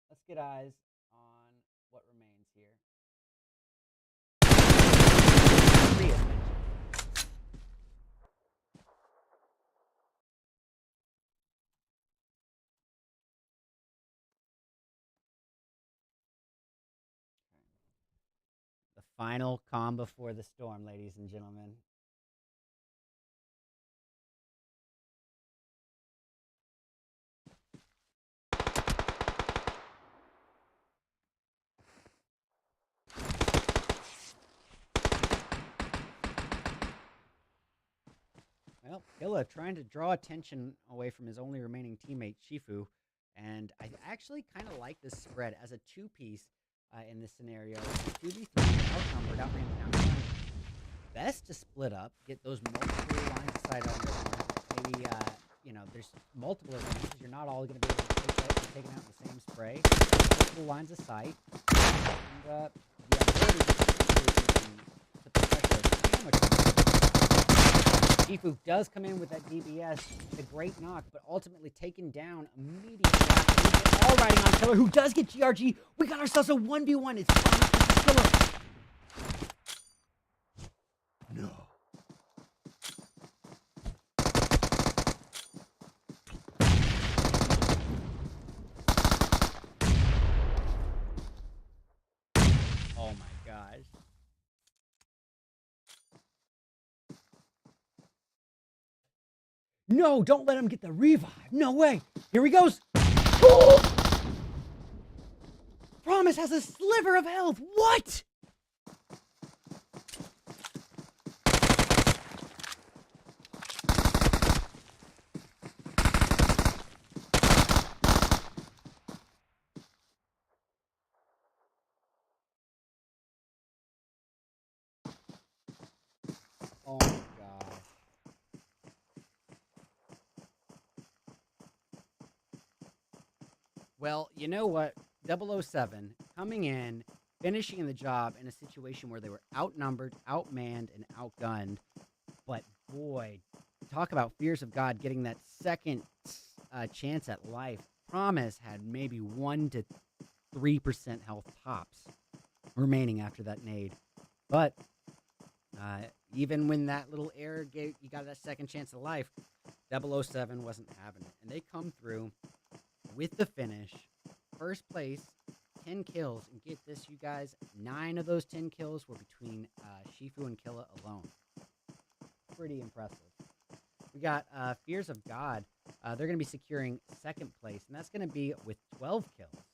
let's get eyes on what remains here. The final calm before the storm, ladies and gentlemen. Well, Killa trying to draw attention away from his only remaining teammate, Shifu. And I actually kind of like this spread as a two-piece in this scenario. 2v3, outnumbered, outran down. Best to split up, get those multiple lines of sight on everyone. Maybe, there's multiple advantages. You're not all going to be able to take that, taken out in the same spray. Multiple lines of sight. And the ability to put the pressure of damage on. Shifu does come in with that DBS, the great knock, but ultimately taken down immediately after. All riding on Killer, who does get GRG. We got ourselves a 1v1. It's Killer. gosh. No, don't let him get the revive. No way. Here he goes. Oh! Promise has a sliver of health. What? Oh my gosh. Well, you know what? 007 coming in, finishing the job in a situation where they were outnumbered, outmanned, and outgunned. But boy, talk about fears of God getting that second chance at life. Promise had maybe 1 to 3% health tops remaining after that nade. But even when that little error gave you got that second chance at life, 007 wasn't having it. And they come through with the finish. First place, 10 kills. And get this, you guys, 9 of those 10 kills were between Shifu and Killa alone. Pretty impressive. We got Fears of God. They're going to be securing second place, and that's going to be with 12 kills.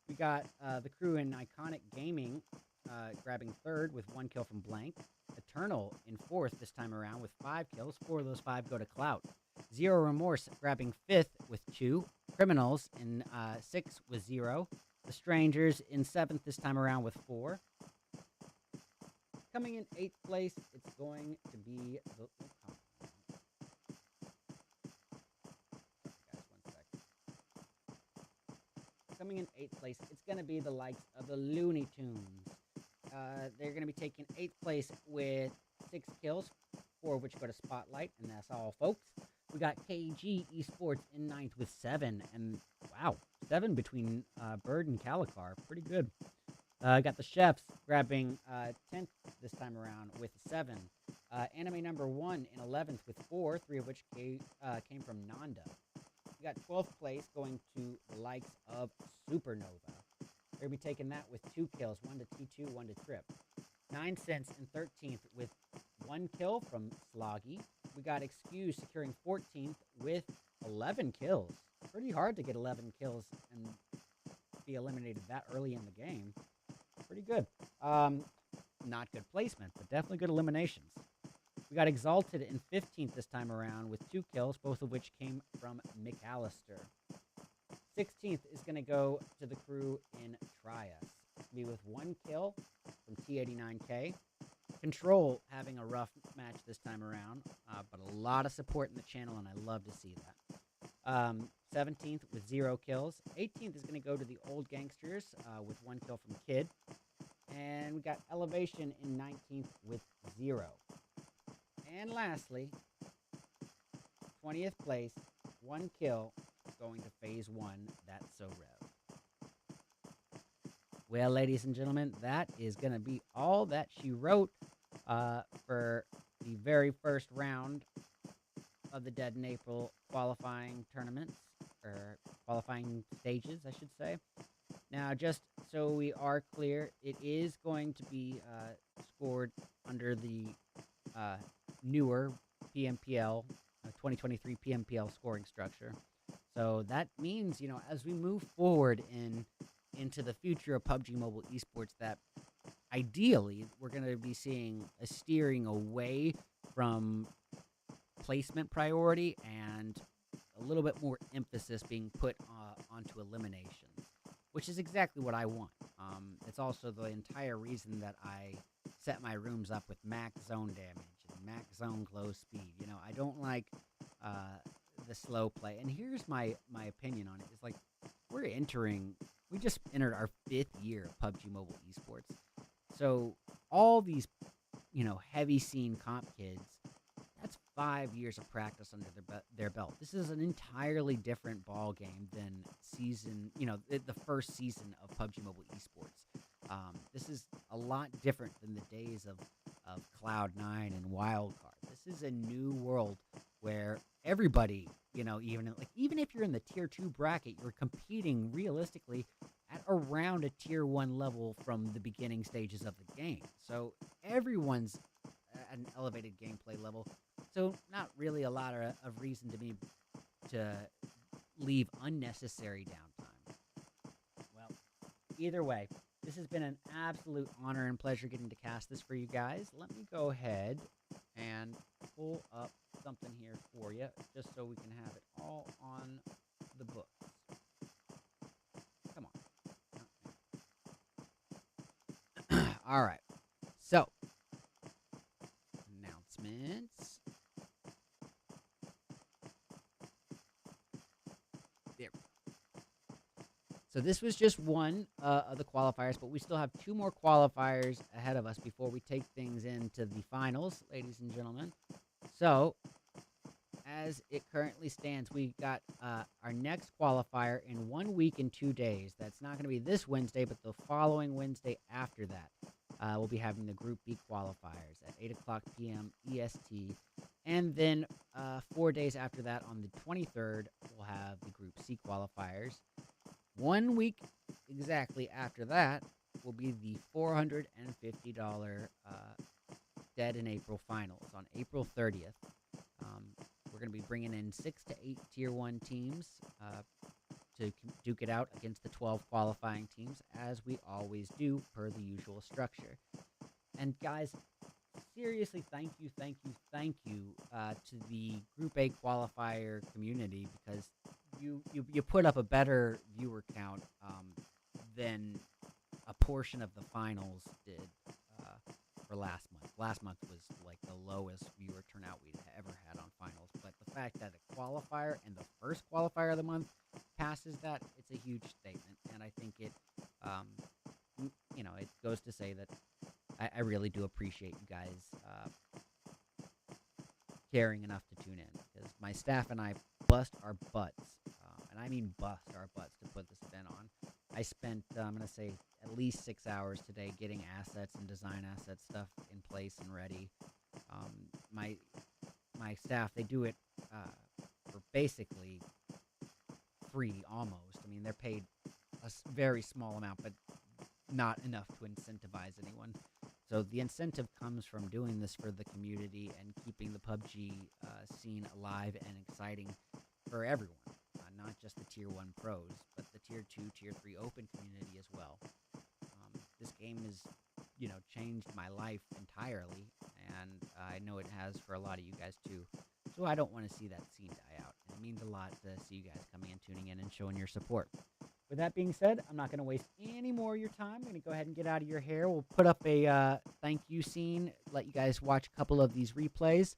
We got the crew in Iconic Gaming grabbing third with 1 kill from Blank. Eternal in fourth this time around with 5 kills. 4 of those 5 go to Clout. Zero Remorse grabbing fifth with 2. Criminals in 6th with 0. The Strangers in 7th this time around with 4. Coming in 8th place, it's going to be the... Sorry, guys, 1 sec. Coming in 8th place, it's going to be the likes of the Looney Tunes. They're going to be taking 8th place with 6 kills, 4 of which go to Spotlight, and that's all, folks. We got KG Esports in 9th with 7, and wow, 7 between Bird and Calicar. Pretty good. Got the Chefs grabbing 10th this time around with 7. Anime number 1 in 11th with 4, 3 of which came from Nanda. We got 12th place going to the likes of Supernova. They're going to be taking that with 2 kills, 1 to T2, 1 to Trip. 9 cents in 13th with 1 kill from Sloggy. We got Excuse securing 14th with 11 kills. Pretty hard to get 11 kills and be eliminated that early in the game. Pretty good. Not good placement, but definitely good eliminations. We got Exalted in 15th this time around with 2 kills, both of which came from McAllister. 16th is going to go to the crew in Trias. Be with 1 kill from T89K. Control having a rough match this time around, but a lot of support in the channel, and I love to see that. 17th with 0 kills. 18th is going to go to the Old Gangsters with 1 kill from Kid. And we got Elevation in 19th with 0. And lastly, 20th place, 1 kill, going to Phase 1. That's so rev. Well, ladies and gentlemen, that is going to be all that she wrote for the very first round of the Dead in April qualifying tournaments, or qualifying stages, I should say. Now, just so we are clear, it is going to be scored under the newer PMPL, 2023 PMPL scoring structure. So that means, you know, as we move forward into the future of PUBG Mobile Esports, that ideally we're going to be seeing a steering away from placement priority and a little bit more emphasis being put onto eliminations, which is exactly what I want. It's also the entire reason that I set my rooms up with max zone damage and max zone close speed. You know, I don't like the slow play. And here's my opinion on it. It's like we just entered our 5th year of PUBG Mobile Esports. So all these, you know, heavy scene comp kids, that's 5 years of practice under their belt. This is an entirely different ball game than the first season of PUBG Mobile Esports. This is a lot different than the days of Cloud9 and Wildcard. This is a new world where everybody, you know, even if you're in the tier 2 bracket, you're competing realistically at at around a tier 1 level from the beginning stages of the game. So everyone's at an elevated gameplay level. So not really a lot of reason to me to leave unnecessary downtime. Well, either way, this has been an absolute honor and pleasure getting to cast this for you guys. Let me go ahead and pull up something here for you, just so we can have it all on the books. Come on. All right. So, announcements. There we go. So this was just one of the qualifiers, but we still have 2 more qualifiers ahead of us before we take things into the finals, ladies and gentlemen. So, as it currently stands, we got our next qualifier in 1 week and 2 days. That's not going to be this Wednesday, but the following Wednesday after that. We'll be having the Group B qualifiers at 8 o'clock p.m. EST. And then 4 days after that, on the 23rd, we'll have the Group C qualifiers. 1 week exactly after that will be the $450 Dead in April finals on April 30th. We're going to be bringing in 6 to 8 Tier 1 teams to duke it out against the 12 qualifying teams, as we always do per the usual structure. And guys, seriously, thank you to the Group A qualifier community, because you put up a better viewer count than a portion of the finals did for last month. Last month was like the lowest viewer turnout we'd ever had on finals, but the fact that a qualifier and the first qualifier of the month passes that, it's a huge statement, and I think it it goes to say that I really do appreciate you guys caring enough to tune in, because my staff and I bust our butts, and I mean bust our butts, to put this event on. I spent, I'm going to say, at least 6 hours today getting assets and design asset stuff in place and ready. My staff, they do it for basically free, almost. I mean, they're paid a very small amount, but not enough to incentivize anyone. So the incentive comes from doing this for the community and keeping the PUBG scene alive and exciting for everyone, not just the Tier 1 pros, but the Tier 2, Tier 3 open community as well. This game has, changed my life entirely, and I know it has for a lot of you guys too. So I don't want to see that scene die out. And it means a lot to see you guys coming and tuning in and showing your support. With that being said, I'm not going to waste any more of your time. I'm going to go ahead and get out of your hair. We'll put up a thank you scene, let you guys watch a couple of these replays.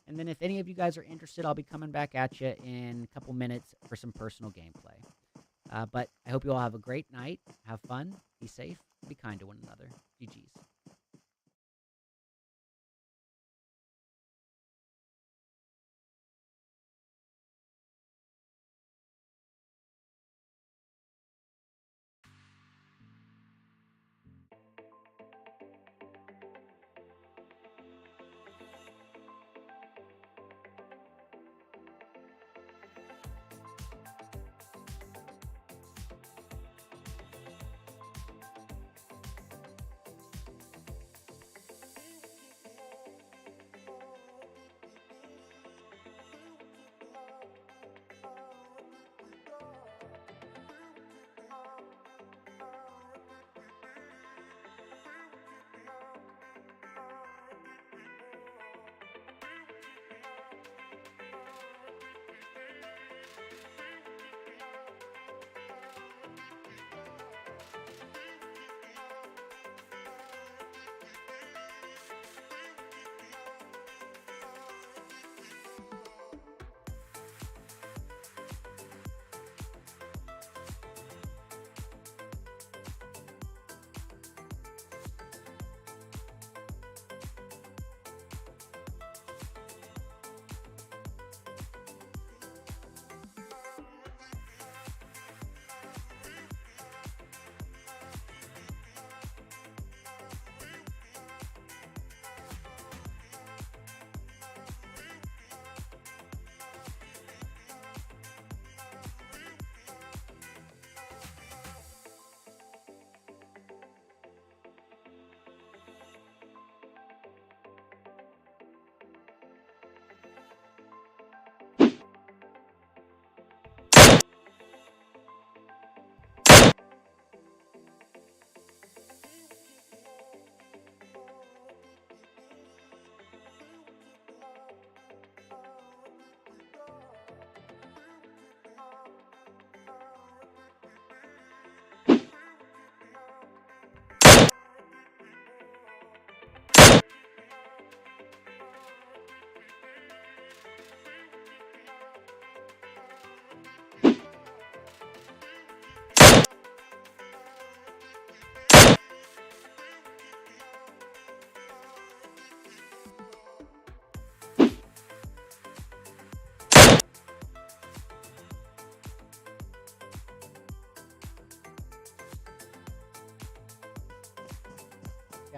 And then if any of you guys are interested, I'll be coming back at you in a couple minutes for some personal gameplay. But I hope you all have a great night. Have fun. Be safe. Be kind to one another. GG's.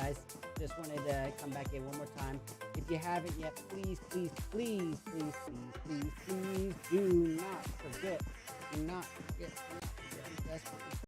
guys, just wanted to come back in one more time. If you haven't yet, please, please, please, please, please, please, please do